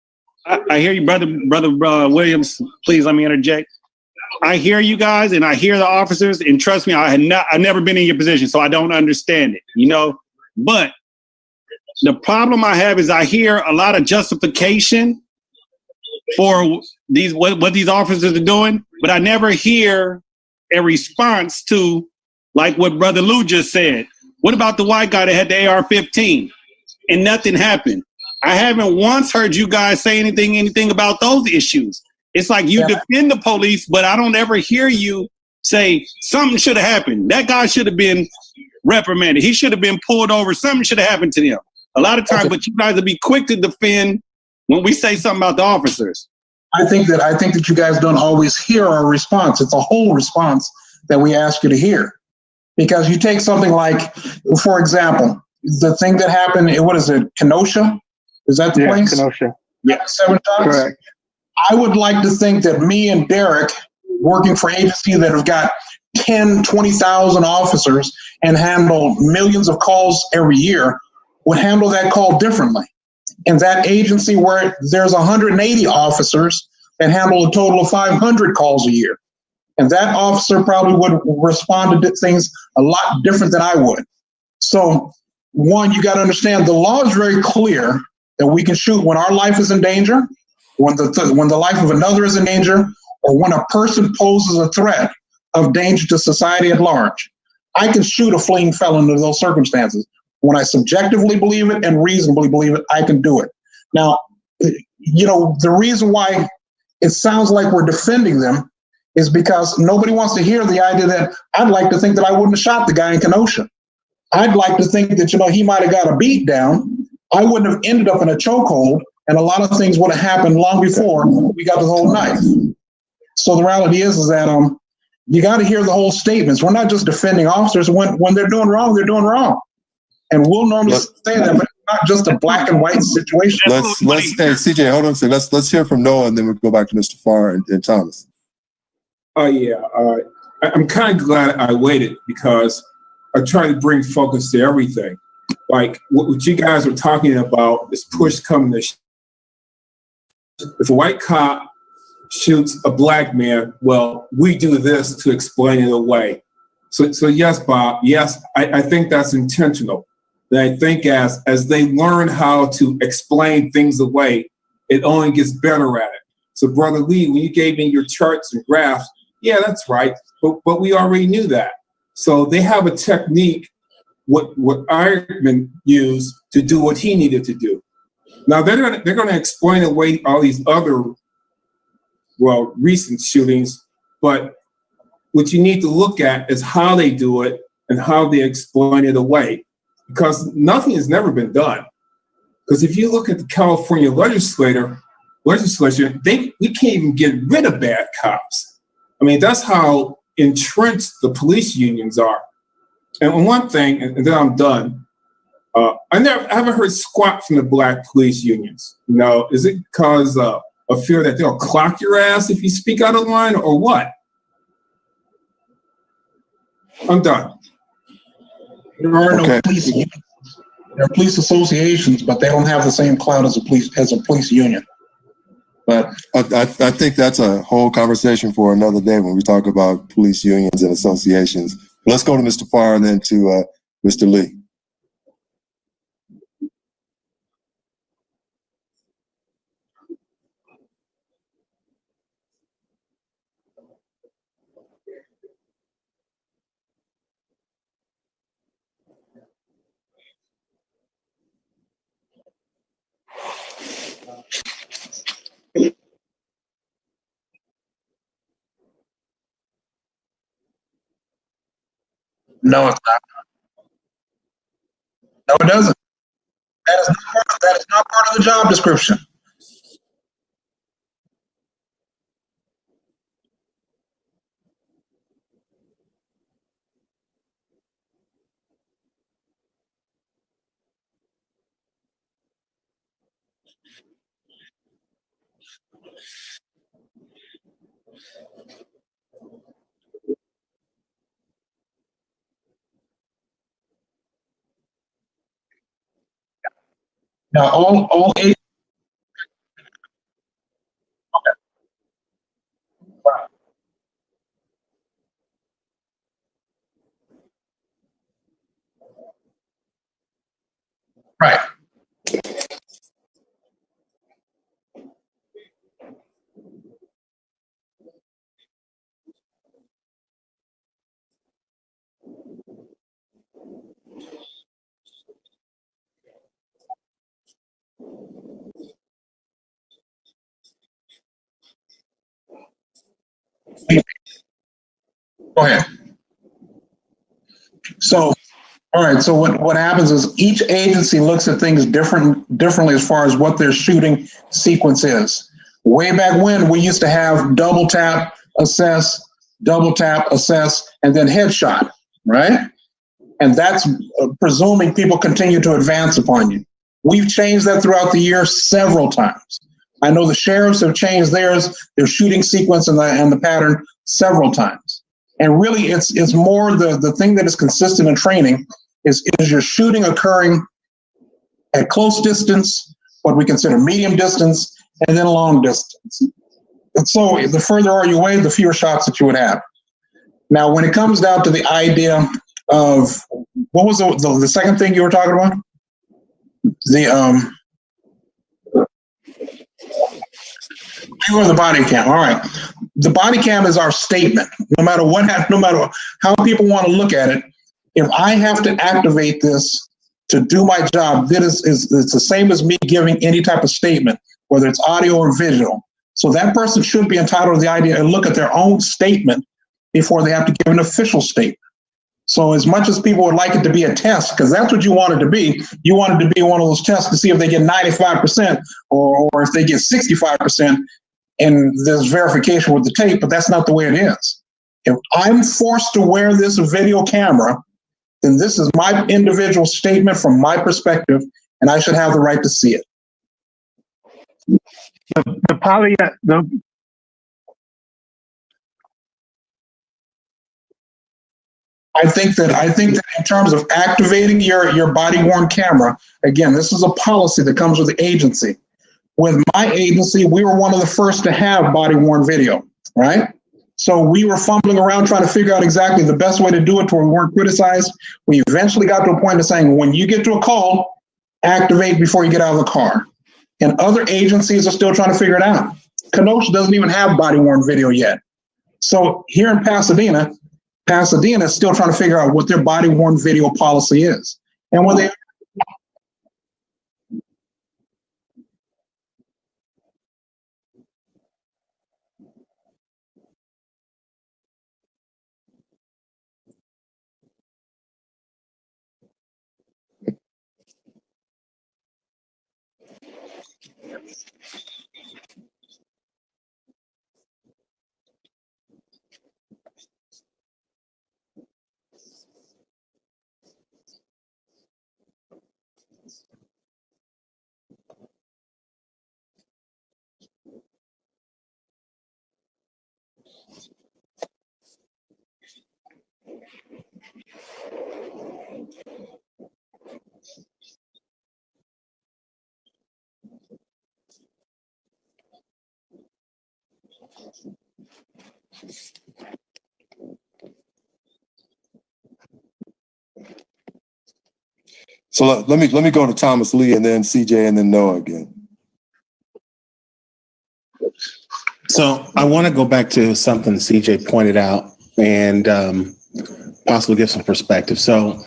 I hear you, brother Williams. Please let me interject. I hear you guys, and I hear the officers, and trust me, I've never been in your position, so I don't understand it. You know, but the problem I have is I hear a lot of justification for these what these officers are doing, but I never hear a response to like what Brother Lou just said. What about the white guy that had the AR-15 and nothing happened? I haven't once heard you guys say anything about those issues. It's like you defend the police, but I don't ever hear you say something should have happened. That guy should have been reprimanded. He should have been pulled over. Something should have happened to them. A lot of times, but you guys will be quick to defend when we say something about the officers. I think that you guys don't always hear our response. It's a whole response that we ask you to hear. Because you take something like, for example, the thing that happened, what is it, Kenosha? Is that the place? Kenosha. Yeah, 7 shots? Correct. I would like to think that me and Derek, working for agencies that have got 10, 20,000 officers and handle millions of calls every year, would handle that call differently. In that agency where there's 180 officers that handle a total of 500 calls a year. And that officer probably would respond to things a lot different than I would. So, one, you got to understand the law is very clear that we can shoot when our life is in danger, when the life of another is in danger, or when a person poses a threat of danger to society at large. I can shoot a fleeing felon under those circumstances. When I subjectively believe it and reasonably believe it, I can do it. Now, you know, the reason why it sounds like we're defending them is because nobody wants to hear the idea that I'd like to think that I wouldn't have shot the guy in Kenosha. I'd like to think that, you know, he might have got a beat down. I wouldn't have ended up in a chokehold, and a lot of things would have happened long before we got the whole knife. So the reality is that you got to hear the whole statements. We're not just defending officers. When they're doing wrong, they're doing wrong. And we'll normally say that, but it's not just a black and white situation. Hey, CJ, hold on a second. Let's hear from Noah, and then we'll go back to Mr. Farr and Thomas. I'm kind of glad I waited because I try to bring focus to everything. Like what you guys are talking about is push coming to if a white cop shoots a black man, well, we do this to explain it away. So yes, Bob, yes, I think that's intentional. And I think as they learn how to explain things away, it only gets better at it. So Brother Lee, when you gave me your charts and graphs, yeah, that's right. But we already knew that. So they have a technique, what Ironman used to do what he needed to do. Now they're gonna explain away all these other, well, recent shootings, but what you need to look at is how they do it and how they explain it away, because nothing has never been done. Because if you look at the California legislature, we can't even get rid of bad cops. I mean, that's how entrenched the police unions are. And one thing, and then I'm done. I haven't heard squat from the black police unions. You know, is it because of fear that they'll clock your ass if you speak out of line, or what? I'm done. There are no police unions. There are police associations, but they don't have the same clout as a police union. But I think that's a whole conversation for another day when we talk about police unions and associations. Let's go to Mr. Farr and then to Mr. Lee. no, it's not. No, it doesn't. That is not part of the job description. Now, all eight. Right. Go ahead. So, all right. So what happens is each agency looks at things differently as far as what their shooting sequence is. Way back when, we used to have double tap, assess, and then headshot, right? And that's presuming people continue to advance upon you. We've changed that throughout the year several times. I know the sheriffs have changed theirs, their shooting sequence and the pattern several times. And really, it's more the thing that is consistent in training is your shooting occurring at close distance, what we consider medium distance, and then long distance. And so the further are you away, the fewer shots that you would have. Now, when it comes down to the idea of, what was the second thing you were talking about? You were the body cam. All right. The body cam is our statement. No matter no matter how people want to look at it, if I have to activate this to do my job, it's the same as me giving any type of statement, whether it's audio or visual. So that person should be entitled to the idea and look at their own statement before they have to give an official statement. So as much as people would like it to be a test, because that's what you want it to be, you want it to be one of those tests to see if they get 95% or if they get 65%, and there's verification with the tape, but that's not the way it is. If I'm forced to wear this video camera, then this is my individual statement from my perspective, and I should have the right to see it. I think that in terms of activating your body-worn camera, again, this is a policy that comes with the agency. With my agency, we were one of the first to have body-worn video, right? So we were fumbling around trying to figure out exactly the best way to do it to where we weren't criticized. We eventually got to a point of saying, when you get to a call, activate before you get out of the car. And other agencies are still trying to figure it out. Kenosha doesn't even have body-worn video yet. So here in Pasadena is still trying to figure out what their body-worn video policy is. And when they So let me go to Thomas Lee and then CJ and then Noah again. So I want to go back to something CJ pointed out and possibly give some perspective. So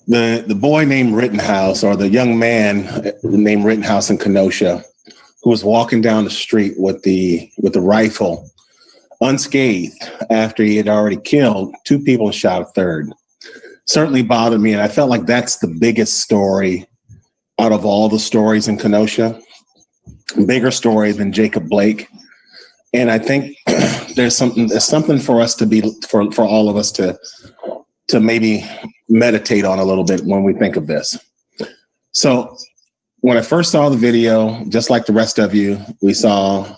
the boy named Rittenhouse, or the young man named Rittenhouse in Kenosha, who was walking down the street with the rifle unscathed after he had already killed 2 people and shot a third, certainly bothered me. And I felt like that's the biggest story out of all the stories in Kenosha, bigger story than Jacob Blake. And I think there's something for us to be, for all of us to maybe meditate on a little bit when we think of this. So when I first saw the video, just like the rest of you, we saw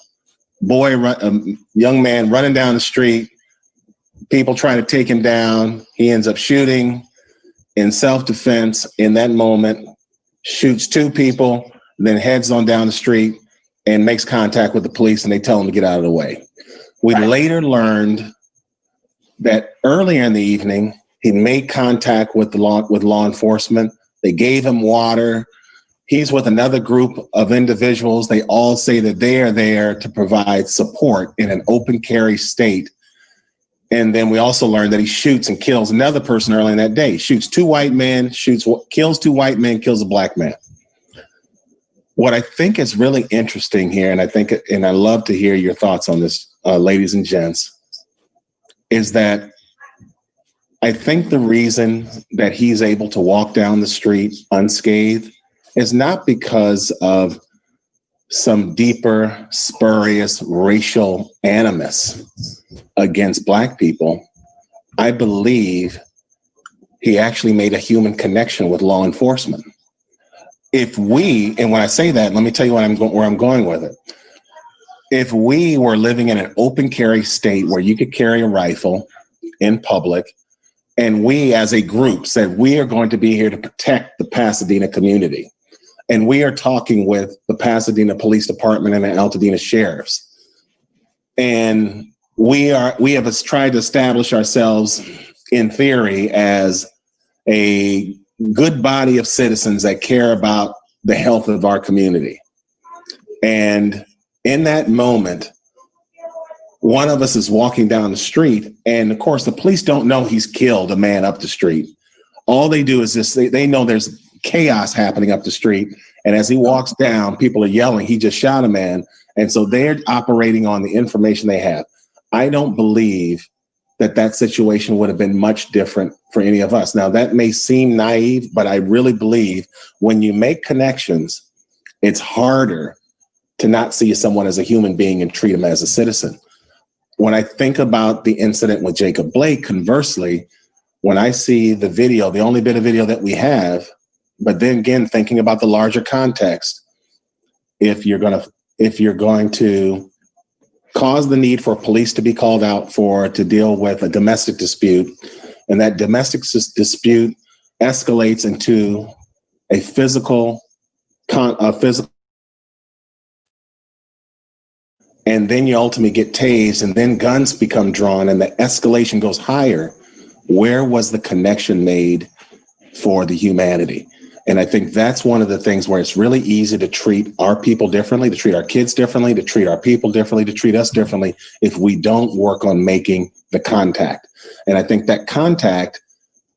a young man running down the street, people trying to take him down. He ends up shooting in self-defense in that moment. shoots 2 people, then heads on down the street and makes contact with the police, and they tell him to get out of the way. We later learned that earlier in the evening, he made contact with law enforcement. They gave him water. He's with another group of individuals. They all say that they are there to provide support in an open carry state. And then we also learned that he shoots and kills another person early in that day. Shoots 2 white men, kills 2 white men, kills a black man. What I think is really interesting here, and I love to hear your thoughts on this, ladies and gents, is that I think the reason that he's able to walk down the street unscathed is not because of some deeper, spurious racial animus against Black people. I believe he actually made a human connection with law enforcement. If we, and when I say that, let me tell you where I'm going with it. If we were living in an open carry state where you could carry a rifle in public, and we as a group said, we are going to be here to protect the Pasadena community, and we are talking with the Pasadena Police Department and the Altadena Sheriffs, and we have tried to establish ourselves in theory as a good body of citizens that care about the health of our community. And in that moment, one of us is walking down the street, and of course the police don't know he's killed a man up the street. All they do is just, they know there's chaos happening up the street. And as he walks down, people are yelling, he just shot a man. And so they're operating on the information they have. I don't believe that situation would have been much different for any of us. Now, that may seem naive, but I really believe when you make connections, it's harder to not see someone as a human being and treat them as a citizen. When I think about the incident with Jacob Blake, conversely, when I see the video, the only bit of video that we have, but then again, thinking about the larger context, if you're going to cause the need for police to be called out to deal with a domestic dispute, and that domestic dispute escalates into a physical, and then you ultimately get tased, and then guns become drawn, and the escalation goes higher. Where was the connection made for the humanity? And I think that's one of the things where it's really easy to treat our people differently, to treat our kids differently, to treat our people differently, to treat us differently if we don't work on making the contact. And I think that contact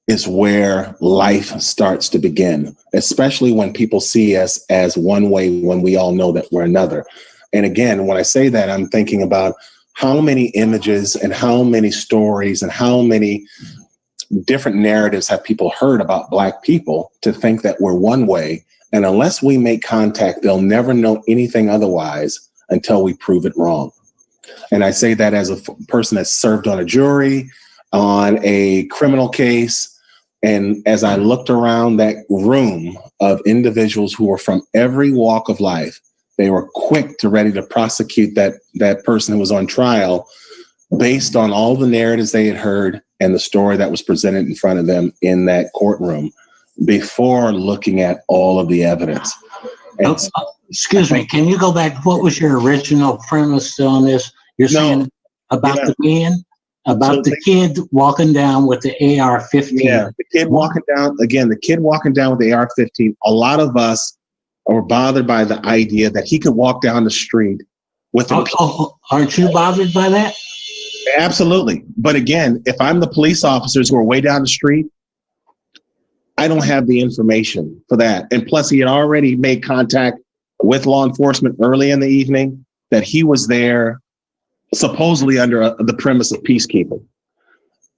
is where life starts to begin, especially when people see us as one way when we all know that we're another. And again, when I say that, I'm thinking about how many images and how many stories and how many different narratives have people heard about Black people to think that we're one way. And unless we make contact, they'll never know anything otherwise until we prove it wrong. And I say that as a person that's served on a jury, on a criminal case. And as I looked around that room of individuals who were from every walk of life, they were quick to ready to prosecute that person who was on trial based on all the narratives they had heard and the story that was presented in front of them in that courtroom before looking at all of the evidence. Excuse me, can you go back? What was your original premise on this? You're saying about the man, about the kid walking down with the AR-15. Yeah, the kid walking down, again, the kid walking down with the AR-15. A lot of us are bothered by the idea that he could walk down the street with a... Aren't you bothered by that? Absolutely. But again, if I'm the police officers who are way down the street, I don't have the information for that. And plus, he had already made contact with law enforcement early in the evening that he was there supposedly under the premise of peacekeeping.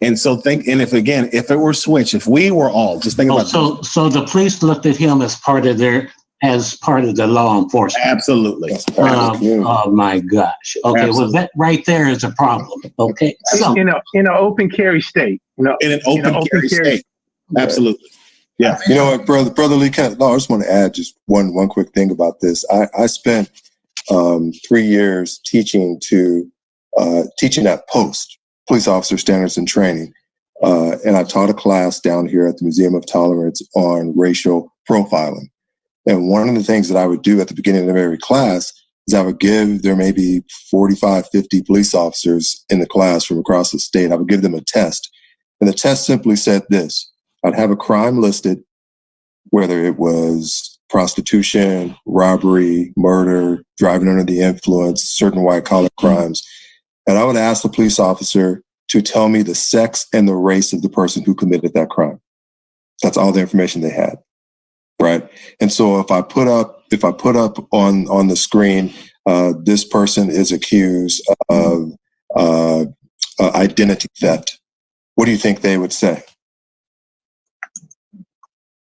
And so if it were switched, if we were all just thinking about... So the police looked at him as part of the law enforcement. Absolutely. Oh my gosh. Okay. Absolutely. Well, that right there is a problem. Okay. So, in an open carry state. In an open carry state. Absolutely. Yeah. You know what, brother Lee, I just want to add just one quick thing about this. I spent 3 years teaching at Post, Police Officer Standards and Training. And I taught a class down here at the Museum of Tolerance on racial profiling. And one of the things that I would do at the beginning of every class is I would give, there may be 45, 50 police officers in the class from across the state. I would give them a test. And the test simply said this: I'd have a crime listed, whether it was prostitution, robbery, murder, driving under the influence, certain white-collar crimes. And I would ask the police officer to tell me the sex and the race of the person who committed that crime. That's all the information they had, right? And so if I put up on the screen, this person is accused of identity theft, what do you think they would say?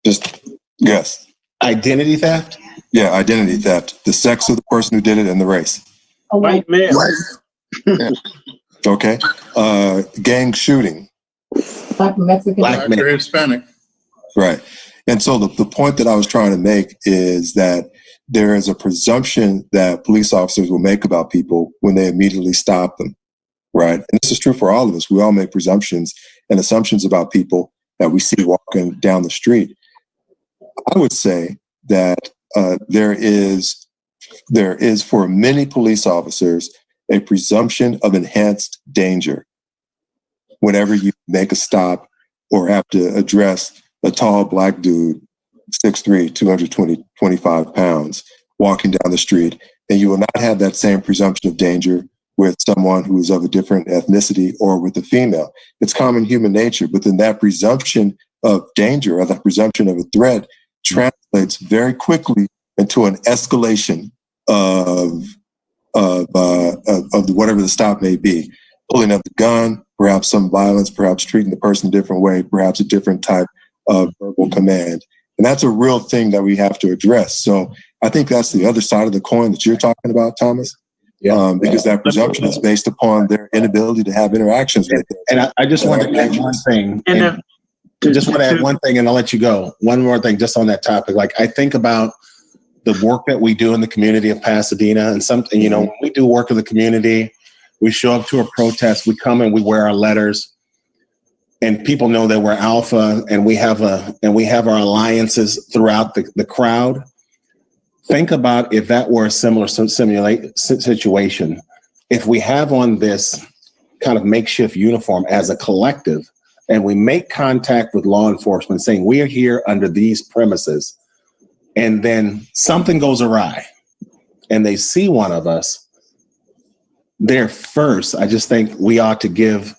Just guess. Identity theft? Yeah, identity theft. The sex of the person who did it and the race. A white male. Okay. Gang shooting. Black Mexican. Black or Hispanic. Right. And so the point that I was trying to make is that there is a presumption that police officers will make about people when they immediately stop them. Right. And this is true for all of us. We all make presumptions and assumptions about people that we see walking down the street. I would say that there is for many police officers a presumption of enhanced danger whenever you make a stop or have to address a tall black dude, 6'3", 25 pounds, walking down the street, and you will not have that same presumption of danger with someone who is of a different ethnicity or with a female. It's common human nature, but then that presumption of danger or that presumption of a threat translates very quickly into an escalation of whatever the stop may be. Pulling up the gun, perhaps some violence, perhaps treating the person a different way, perhaps a different type of verbal command. And that's a real thing that we have to address. So I think that's the other side of the coin that you're talking about, Thomas. Because that presumption is based upon their inability to have interactions with it. And I just want to add one thing. Just want to add one thing and I'll let you go. One more thing just on that topic. Like I think about the work that we do in the community of Pasadena and something, you know, when we do work in the community, we show up to a protest, we come and we wear our letters and people know that we're Alpha and we have our alliances throughout the crowd. Think about if that were a similar situation. If we have on this kind of makeshift uniform as a collective and we make contact with law enforcement saying we are here under these premises and then something goes awry and they see one of us, there first, I just think we ought to give,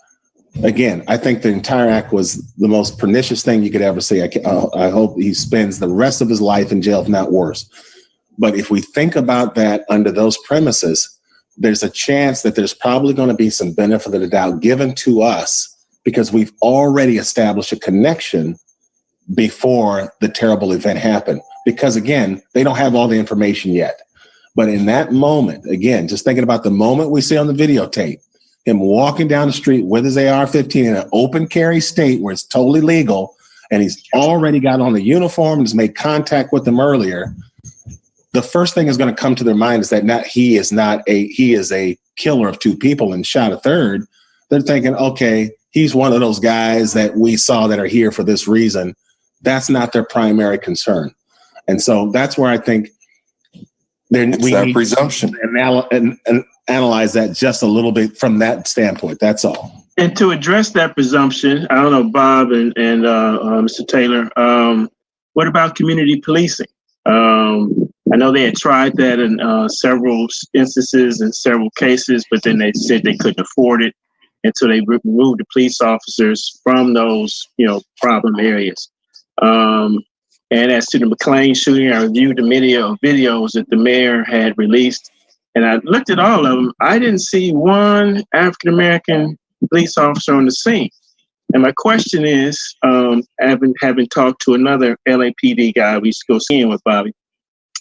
again, I think the entire act was the most pernicious thing you could ever see. I hope he spends the rest of his life in jail, if not worse. But if we think about that under those premises, there's a chance that there's probably going to be some benefit of the doubt given to us because we've already established a connection before the terrible event happened. Because again, they don't have all the information yet. But in that moment, again, just thinking about the moment we see on the videotape, him walking down the street with his AR-15 in an open carry state where it's totally legal, and he's already got on the uniform and has made contact with them earlier. The first thing is going to come to their mind is that he is a killer of two people and shot a third. They're thinking, okay, he's one of those guys that we saw that are here for this reason. That's not their primary concern. And so that's where I think we need presumption and analyze that just a little bit from that standpoint. That's all. And to address that presumption, I don't know, Bob and Mr. Taylor, what about community policing? I know they had tried that in several instances and several cases, but then they said they couldn't afford it. And so they removed the police officers from those, problem areas. And as to the McLean shooting, I reviewed the videos that the mayor had released, and I looked at all of them. I didn't see one African-American police officer on the scene. And my question is, having talked to another LAPD guy we used to go skiing with, Bobby,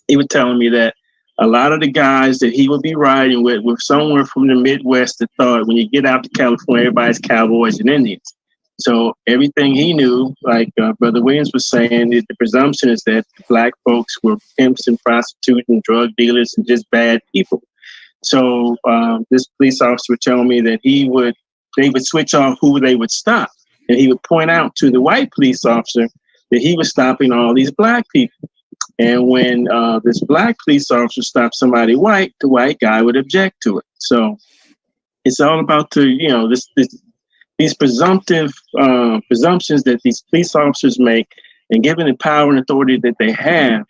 he was telling me that a lot of the guys that he would be riding with were somewhere from the Midwest that thought when you get out to California, everybody's cowboys and Indians. So everything he knew, like Brother Williams was saying, the presumption is that Black folks were pimps and prostitutes and drug dealers and just bad people. So this police officer would tell me that they would switch off who they would stop. And he would point out to the white police officer that he was stopping all these Black people. And when this black police officer stopped somebody white, the white guy would object to it. So it's all about these presumptions that these police officers make, and given the power and authority that they have,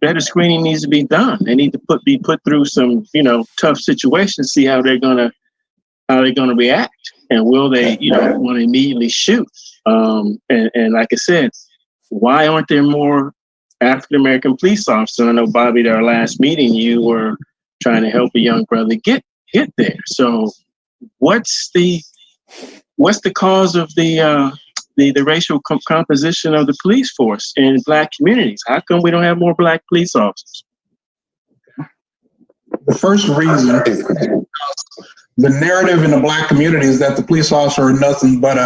better screening needs to be done. They need to be put through some, tough situations, see how they're gonna react, and will they, want to immediately shoot. And like I said, why aren't there more African American police officers? I know, Bobby, at our last meeting, you were trying to help a young brother get there. So, what's the cause of the racial composition of the police force in Black communities? How come we don't have more Black police officers? The first reason, the narrative in the Black community is that the police officer are nothing but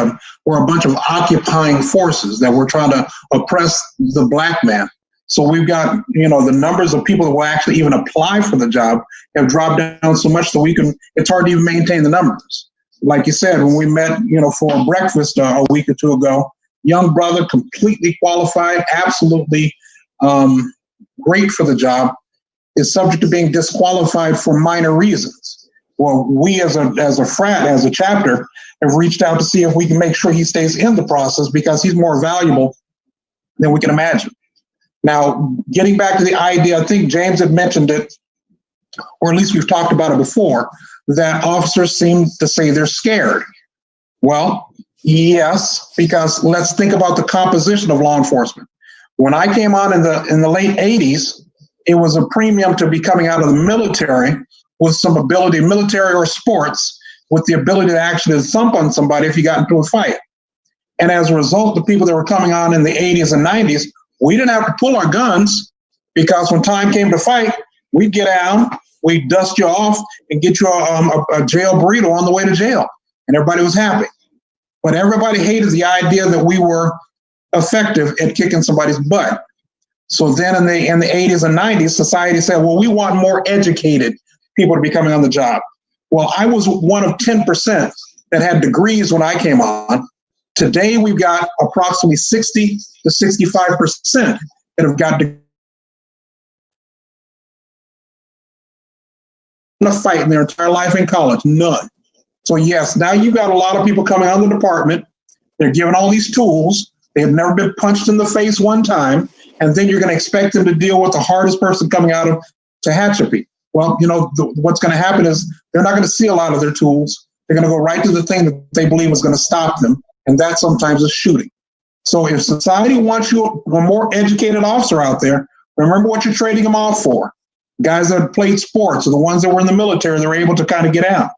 we're a bunch of occupying forces, that we're trying to oppress the Black man. So we've got, the numbers of people that will actually even apply for the job have dropped down so much that it's hard to even maintain the numbers. Like you said, when we met, for breakfast a week or two ago, young brother, completely qualified, absolutely great for the job, is subject to being disqualified for minor reasons. Well, we as a chapter, have reached out to see if we can make sure he stays in the process, because he's more valuable than we can imagine. Now, getting back to the idea, I think James had mentioned it, or at least we've talked about it before, that officers seem to say they're scared. Well, yes, because let's think about the composition of law enforcement. When I came on in the late 80s, it was a premium to be coming out of the military with some ability, military or sports, with the ability to actually thump on somebody if you got into a fight. And as a result, the people that were coming on in the 80s and 90s, we didn't have to pull our guns, because when time came to fight, we'd get down, we'd dust you off and get you a jail burrito on the way to jail. And everybody was happy. But everybody hated the idea that we were effective at kicking somebody's butt. So then in the 80s and 90s, society said, well, we want more educated people to be coming on the job. Well, I was one of 10% that had degrees when I came on. Today, we've got approximately 60 to 65% that have got degrees. A fight in their entire life in college, none. So yes, now you've got a lot of people coming on the department. They're given all these tools. They have never been punched in the face one time, and then you're going to expect them to deal with the hardest person coming out of Tehachapi. Well, what's going to happen is they're not going to see a lot of their tools. They're going to go right to the thing that they believe is going to stop them, and that sometimes is shooting. So if society wants you a more educated officer out there, remember what you're trading them off for. Guys that played sports, or the ones that were in the military, they were able to kind of get out.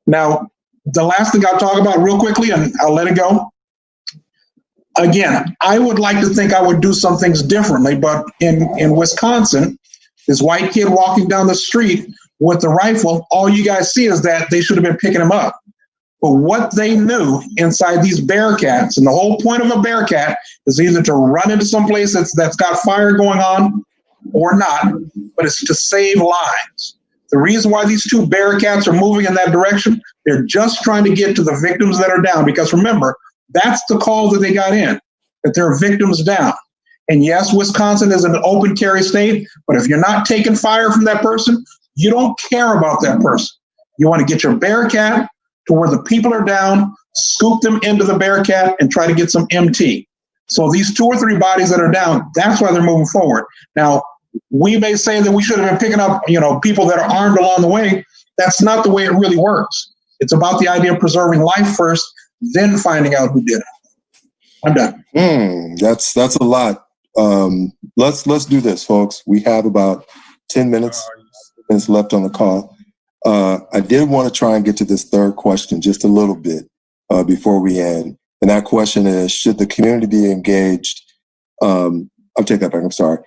Now, the last thing I'll talk about real quickly, and I'll let it go. Again, I would like to think I would do some things differently, but in Wisconsin, this white kid walking down the street with the rifle, all you guys see is that they should have been picking him up. But what they knew inside these Bearcats, and the whole point of a Bearcat is either to run into some place that's got fire going on or not, but it's to save lives. The reason why these two Bearcats are moving in that direction, they're just trying to get to the victims that are down. Because remember, that's the call that they got in, that there are victims down. And yes, Wisconsin is an open carry state, but if you're not taking fire from that person, you don't care about that person. You want to get your Bearcat to where the people are down, scoop them into the Bearcat, and try to get some MT. So these 2 or 3 bodies that are down, that's why they're moving forward. Now, we may say that we should have been picking up, people that are armed along the way. That's not the way it really works. It's about the idea of preserving life first, then finding out who did it. I'm done. That's a lot. Let's do this, folks. We have about 10 minutes left on the call. I did want to try and get to this third question just a little bit before we end. And that question is, should the community be engaged? I'll take that back. I'm sorry.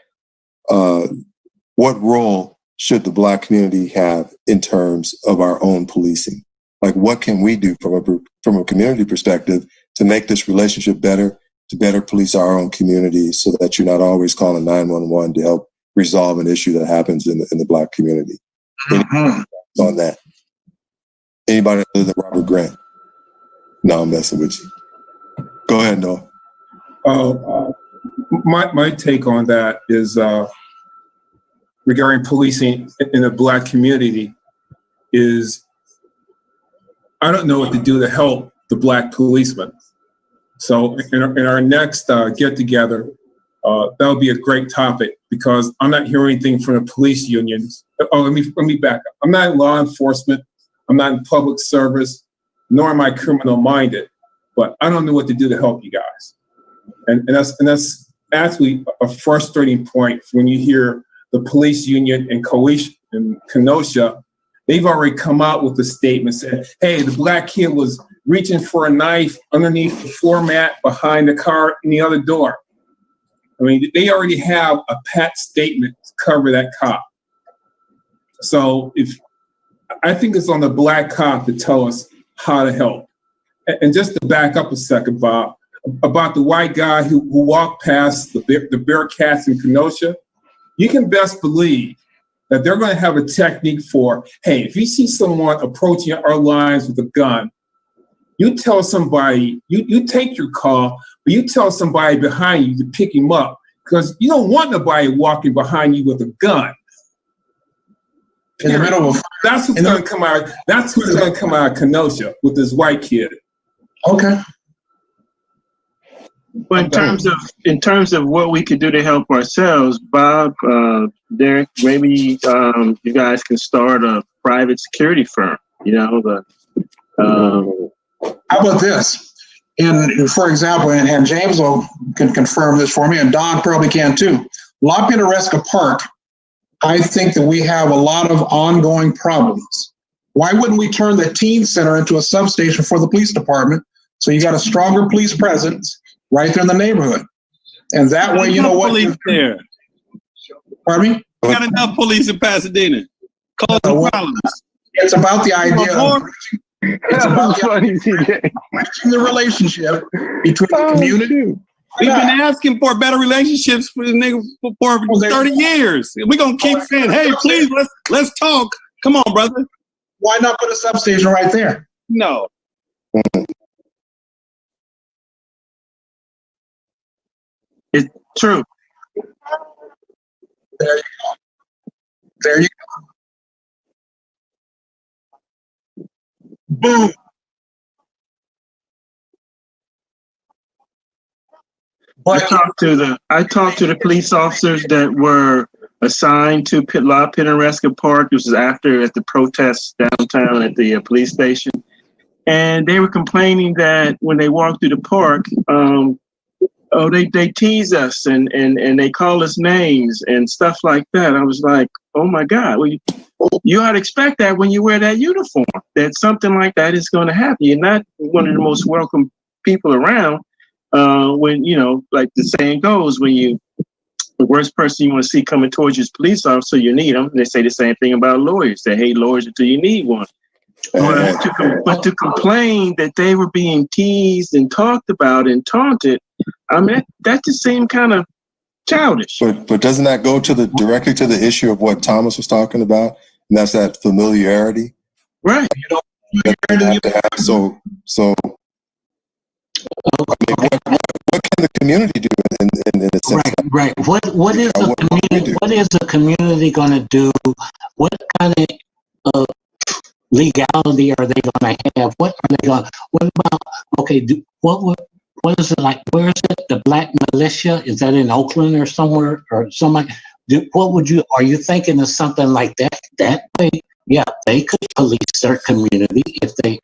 What role should the Black community have in terms of our own policing? Like, what can we do from a community perspective to make this relationship better, to better police our own community, so that you're not always calling 911 to help resolve an issue that happens in the Black community? On that, anybody other than Robert Grant? No, I'm messing with you. Go ahead, Noah. my take on that is regarding policing in the Black community is I don't know what to do to help the Black policemen. So in our next get-together, that'll be a great topic because I'm not hearing anything from the police unions. Oh, let me back up. I'm not in law enforcement. I'm not in public service, nor am I criminal-minded. But I don't know what to do to help you guys. And that's actually a frustrating point when you hear the police union in Kenosha. They've already come out with a statement saying, hey, the Black kid was reaching for a knife underneath the floor mat behind the car in the other door. I mean, they already have a pat statement to cover that cop. So I think it's on the Black cop to tell us how to help. And just to back up a second, Bob, about the white guy who walked past the Bearcats in Kenosha, you can best believe that they're going to have a technique for, hey, if you see someone approaching our lines with a gun, you tell somebody, you take your call, but you tell somebody behind you to pick him up because you don't want nobody walking behind you with a gun. In the middle of that's who's going to come out. That's who's going to come out of Kenosha with this white kid. Okay. But in terms of what we could do to help ourselves, Bob, Derek, maybe you guys can start a private security firm. You know, how about this? For example, and James can confirm this for me, and Don probably can too. La Pintoresca Park, I think that we have a lot of ongoing problems. Why wouldn't we turn the teen center into a substation for the police department? So you got a stronger police presence right there in the neighborhood. And that way, you know what? Police there. Pardon me? We got enough police in Pasadena. Causing problems. It's about the idea of it's about bridging the relationship between the community. We've been asking for better relationships for 30 years. We're gonna keep saying, hey, please let's talk. Come on, brother. Why not put a substation right there? No. It's true. There you go. There you go. Boom. I talked to the police officers that were assigned to La Pintoresca Park. This was at the protests downtown at the police station, and they were complaining that when they walked through the park, they tease us and they call us names and stuff like that. I was like, oh my God, well, you ought to expect that when you wear that uniform, that something like that is going to happen. You're not one of the most welcome people around. When, you know, like the saying goes, the worst person you want to see coming towards you is police officer, you need them. They say the same thing about lawyers. They hate lawyers until you need one. But to complain that they were being teased and talked about and taunted, I mean, that just seemed kind of childish. But doesn't that go directly to the issue of what Thomas was talking about? And that's that familiarity. Right. So I mean, what can the community do in a sense? Right. What is the community? What is the community going to do? What kind of legality are they going to have? What are they going? What about? Okay. What is it like? Where is it? The Black Militia? Is that in Oakland or somewhere or something? Are you thinking of something like that? That way, yeah, they could police their community if they,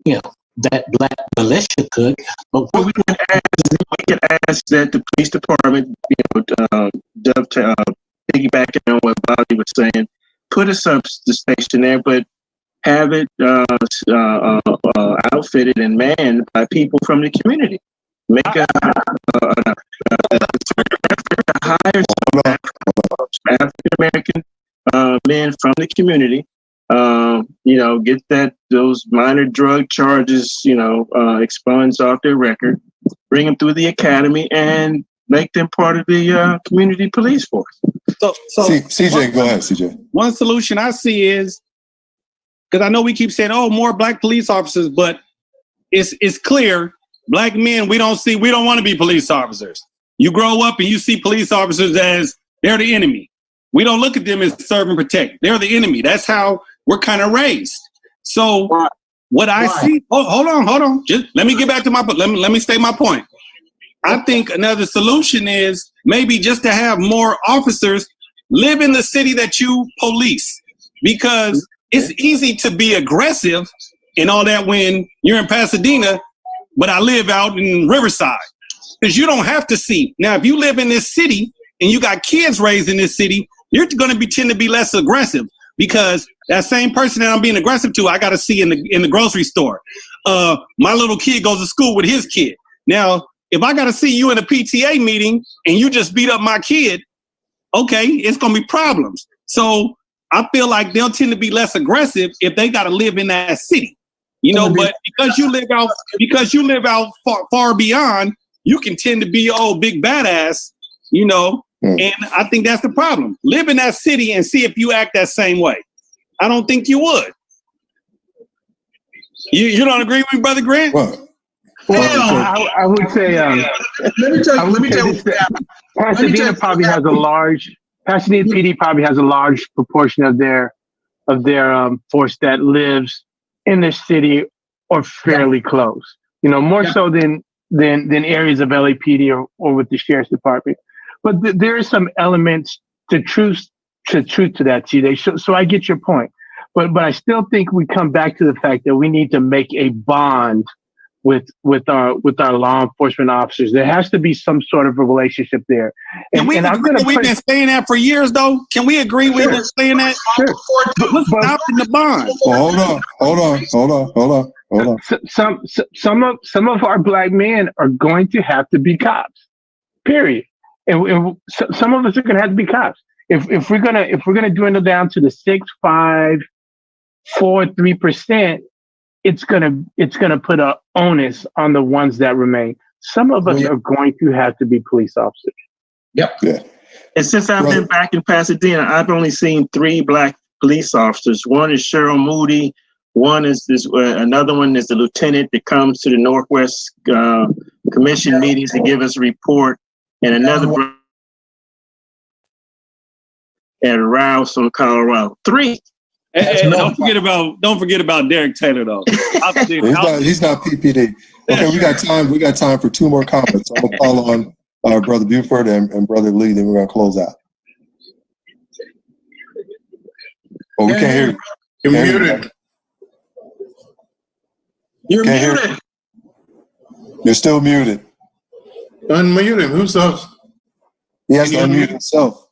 you know, that Black Militia could. But we can ask that the police department, you know, piggybacking on what Bobby was saying, put us up the station there, but have it outfitted and manned by people from the community. Make a hire African American men from the community. You know, get those minor drug charges, you know, expunged off their record, bring them through the academy, and make them part of the community police force. So CJ, go ahead, CJ. One solution I see is, because I know we keep saying, oh, more Black police officers, but it's clear Black men we don't want to be police officers. You grow up and you see police officers as they're the enemy. We don't look at them as serve and protect. They're the enemy. That's how we're kind of raised. So what I see, hold on. Just let me get back to my point. Let me state my point. I think another solution is maybe just to have more officers live in the city that you police, because it's easy to be aggressive and all that when you're in Pasadena, but I live out in Riverside, because you don't have to see. Now, if you live in this city and you got kids raised in this city, you're going to tend to be less aggressive, because that same person that I'm being aggressive to, I got to see in the grocery store. My little kid goes to school with his kid. Now, if I got to see you in a PTA meeting and you just beat up my kid, okay, it's going to be problems. So I feel like they'll tend to be less aggressive if they got to live in that city, you know. But because you live out far beyond, you can tend to be big badass, you know. And I think that's the problem. Live in that city and see if you act that same way. I don't think you would. You don't agree with me, Brother Grant? Well, I would say. Let me tell you. Pasadena PD probably has a large proportion of their force that lives in the city or fairly close. You know, more so than areas of LAPD or with the sheriff's department. But there is some elements to truth to that, TJ. So I get your point, but I still think we come back to the fact that we need to make a bond with our law enforcement officers. There has to be some sort of a relationship there. And we've been saying that for years, though. Can we agree we've been saying that? Sure. But what's stopping the bond? Well, hold on. Some of our black men are going to have to be cops. Period. And some of us are going to have to be cops. If we're gonna dwindle down to the 6, 5, 4, 3%, it's gonna put an onus on the ones that remain. Some of us are going to have to be police officers. Yep. Yeah. And since I've been back in Pasadena, I've only seen 3 black police officers. One is Cheryl Moody. One is another one is the lieutenant that comes to the Northwest Commission meetings to give us a report, and another at Rouse from Colorado. 3. Hey, don't forget about Derek Taylor, though. He's not PPD. Okay, we got time for 2 more comments. I'm gonna call on Brother Buford and Brother Lee, then we're gonna close out. Oh, we can't hear you. You're muted. You're muted. You're still muted. Unmute him. Who's else? He has to unmute himself.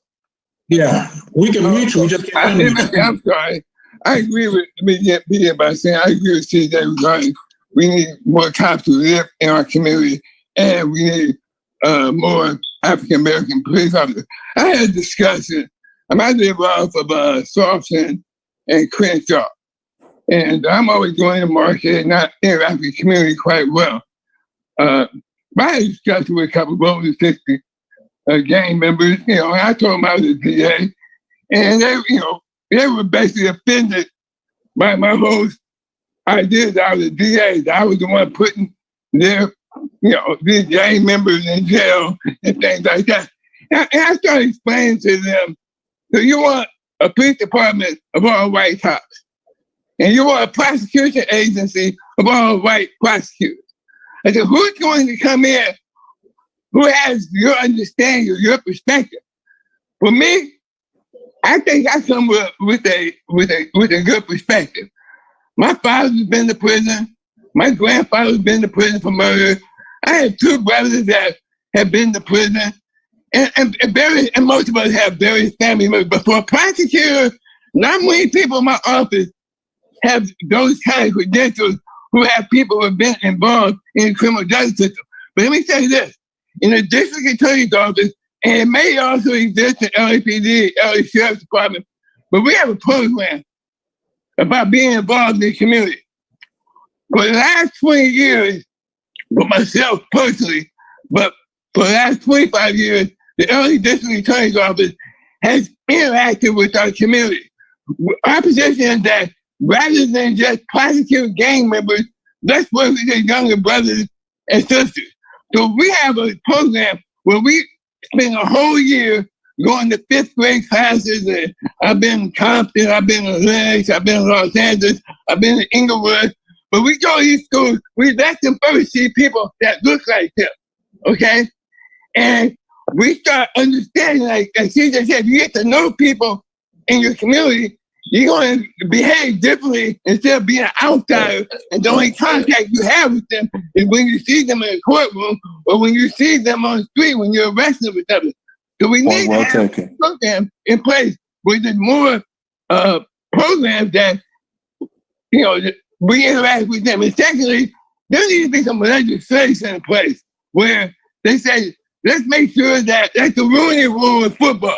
Yeah, we can mute you. We just can't unmute you. I'm sorry. I agree with me by saying I agree with CJ regarding we need more cops to live in our community, and we need more African American police officers. I had a discussion. I live off of Sawson and Crenshaw, and I'm always going to market and not interact with the community quite well. I had a discussion with a couple of over 60 gang members. You know, I told them I was a DA, and they were basically offended by my whole idea that I was a DA, that I was the one putting these gang members in jail and things like that. And I started explaining to them, so you want a police department of all white cops, and you want a prosecution agency of all white prosecutors. I said, who's going to come in who has your understanding, your perspective? For me, I think I come with a good perspective. My father's been to prison. My grandfather's been to prison for murder. I have 2 brothers that have been to prison, and most of us have various family members. But for a prosecutor, not many people in my office have those kind of credentials who have people who have been involved in the criminal justice system. But let me tell you this: in the district attorney's office, and it may also exist in LAPD, LA Sheriff's Department, but we have a program about being involved in the community. For the last 20 years, for myself personally, but for the last 25 years, the LA District Attorney's Office has interacted with our community. Our position is that rather than just prosecute gang members, let's work with their younger brothers and sisters. So we have a program Well, we spent a whole year going to fifth grade classes, and I've been in Compton, I've been in Lenox, I've been in Los Angeles, I've been in Inglewood. But we go to these schools, we let them first see people that look like them, okay? And we start understanding, like she just said, if you get to know people in your community, you're going to behave differently instead of being an outsider. And the only contact you have with them is when you see them in a courtroom or when you see them on the street when you're arrested with them. So we need to have a program in place where there's more programs that, you know, we interact with them. And secondly, there needs to be some legislation in place where they say, let's make sure that that's the Rooney Rule in football,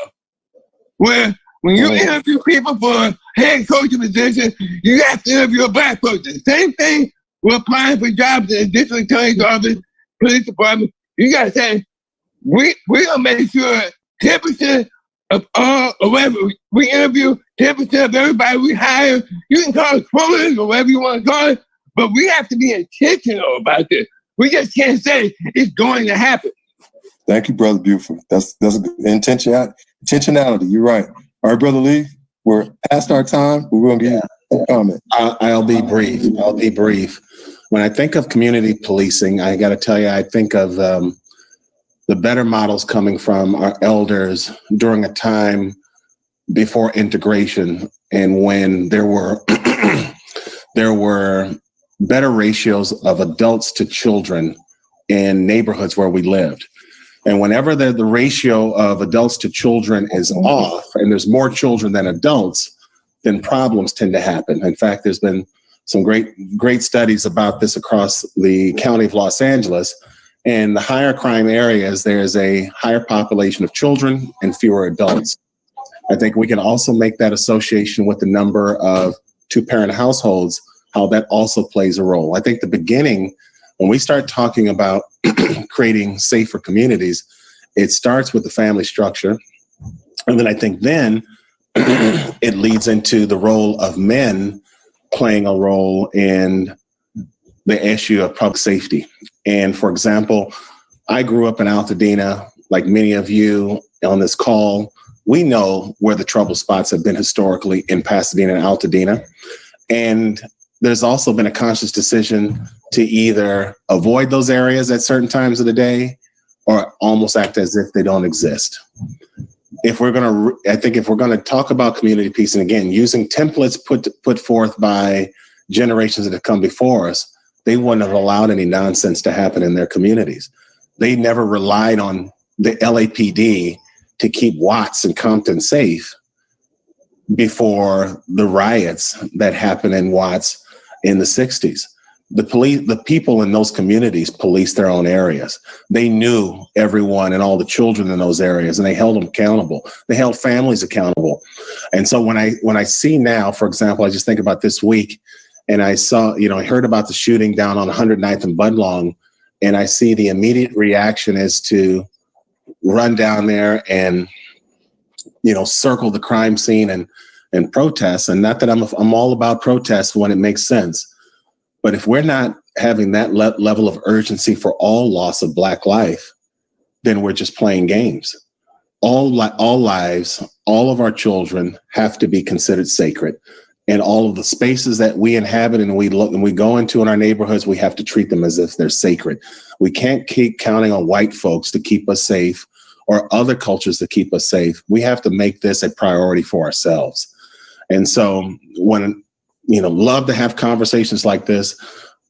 where when you interview people for a head coaching position, you have to interview a black person. Same thing with applying for jobs in the district attorney's office, police department. You got to say, we're going to make sure 10% of all, or whatever we interview, 10% of everybody we hire, you can call it quotas or whatever you want to call it, but we have to be intentional about this. We just can't say it's going to happen. Thank you, Brother Buford. That's a good intentionality. You're right. All right, Brother Lee, we're past our time, but we're going to give you a comment. I'll be brief. When I think of community policing, I got to tell you, I think of the better models coming from our elders during a time before integration and when there were there were better ratios of adults to children in neighborhoods where we lived. And whenever the ratio of adults to children is off and there's more children than adults, then problems tend to happen. In fact, there's been some great studies about this across the county of Los Angeles. In the higher crime areas, there's a higher population of children and fewer adults. I think we can also make that association with the number of two-parent households, how that also plays a role. I think the beginning, when we start talking about creating safer communities, it starts with the family structure. And then I think then it leads into the role of men playing a role in the issue of public safety. And for example, I grew up in Altadena, like many of you on this call. We know where the trouble spots have been historically in Pasadena and Altadena. And there's also been a conscious decision to either avoid those areas at certain times of the day or almost act as if they don't exist. If we're going to talk about community peace, and again, using templates put forth by generations that have come before us, they wouldn't have allowed any nonsense to happen in their communities. They never relied on the LAPD to keep Watts and Compton safe before the riots that happened in Watts in the 60s. The people in those communities policed their own areas. They knew everyone and all the children in those areas, and they held them accountable. They held families accountable. And so when I see now, for example, I just think about this week, and I saw, I heard about the shooting down on 109th and Budlong, and I see the immediate reaction is to run down there and, circle the crime scene and protest. And not that I'm all about protests when it makes sense, but if we're not having that level of urgency for all loss of Black life, then we're just playing games. All lives, all of our children have to be considered sacred. And all of the spaces that we inhabit and we go into in our neighborhoods, we have to treat them as if they're sacred. We can't keep counting on white folks to keep us safe or other cultures to keep us safe. We have to make this a priority for ourselves. And so love to have conversations like this,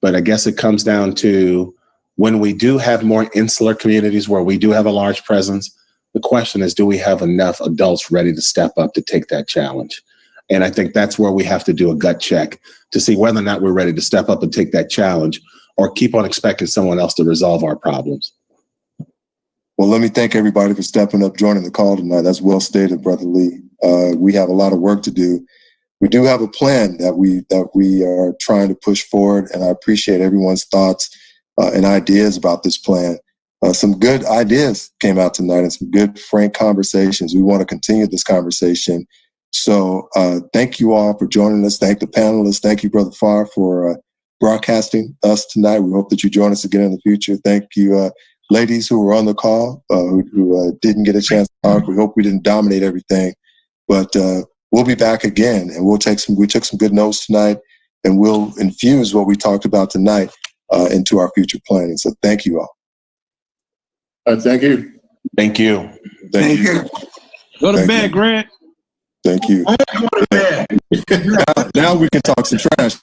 but I guess it comes down to when we do have more insular communities where we do have a large presence, the question is, do we have enough adults ready to step up to take that challenge? And I think that's where we have to do a gut check to see whether or not we're ready to step up and take that challenge or keep on expecting someone else to resolve our problems. Well, let me thank everybody for stepping up, joining the call tonight. That's well stated, Brother Lee. We have a lot of work to do. We do have a plan that we are trying to push forward, and I appreciate everyone's thoughts and ideas about this plan. Some good ideas came out tonight and some good, frank conversations. We want to continue this conversation. So thank you all for joining us. Thank the panelists. Thank you, Brother Farr, for broadcasting us tonight. We hope that you join us again in the future. Thank you, ladies who were on the call, who didn't get a chance to talk. We hope we didn't dominate everything, but we'll be back again, and we took some good notes tonight, and we'll infuse what we talked about tonight into our future planning. So thank you all. Thank you. Thank you. Thank you. Go to bed, Grant. Thank you. Now we can talk some trash.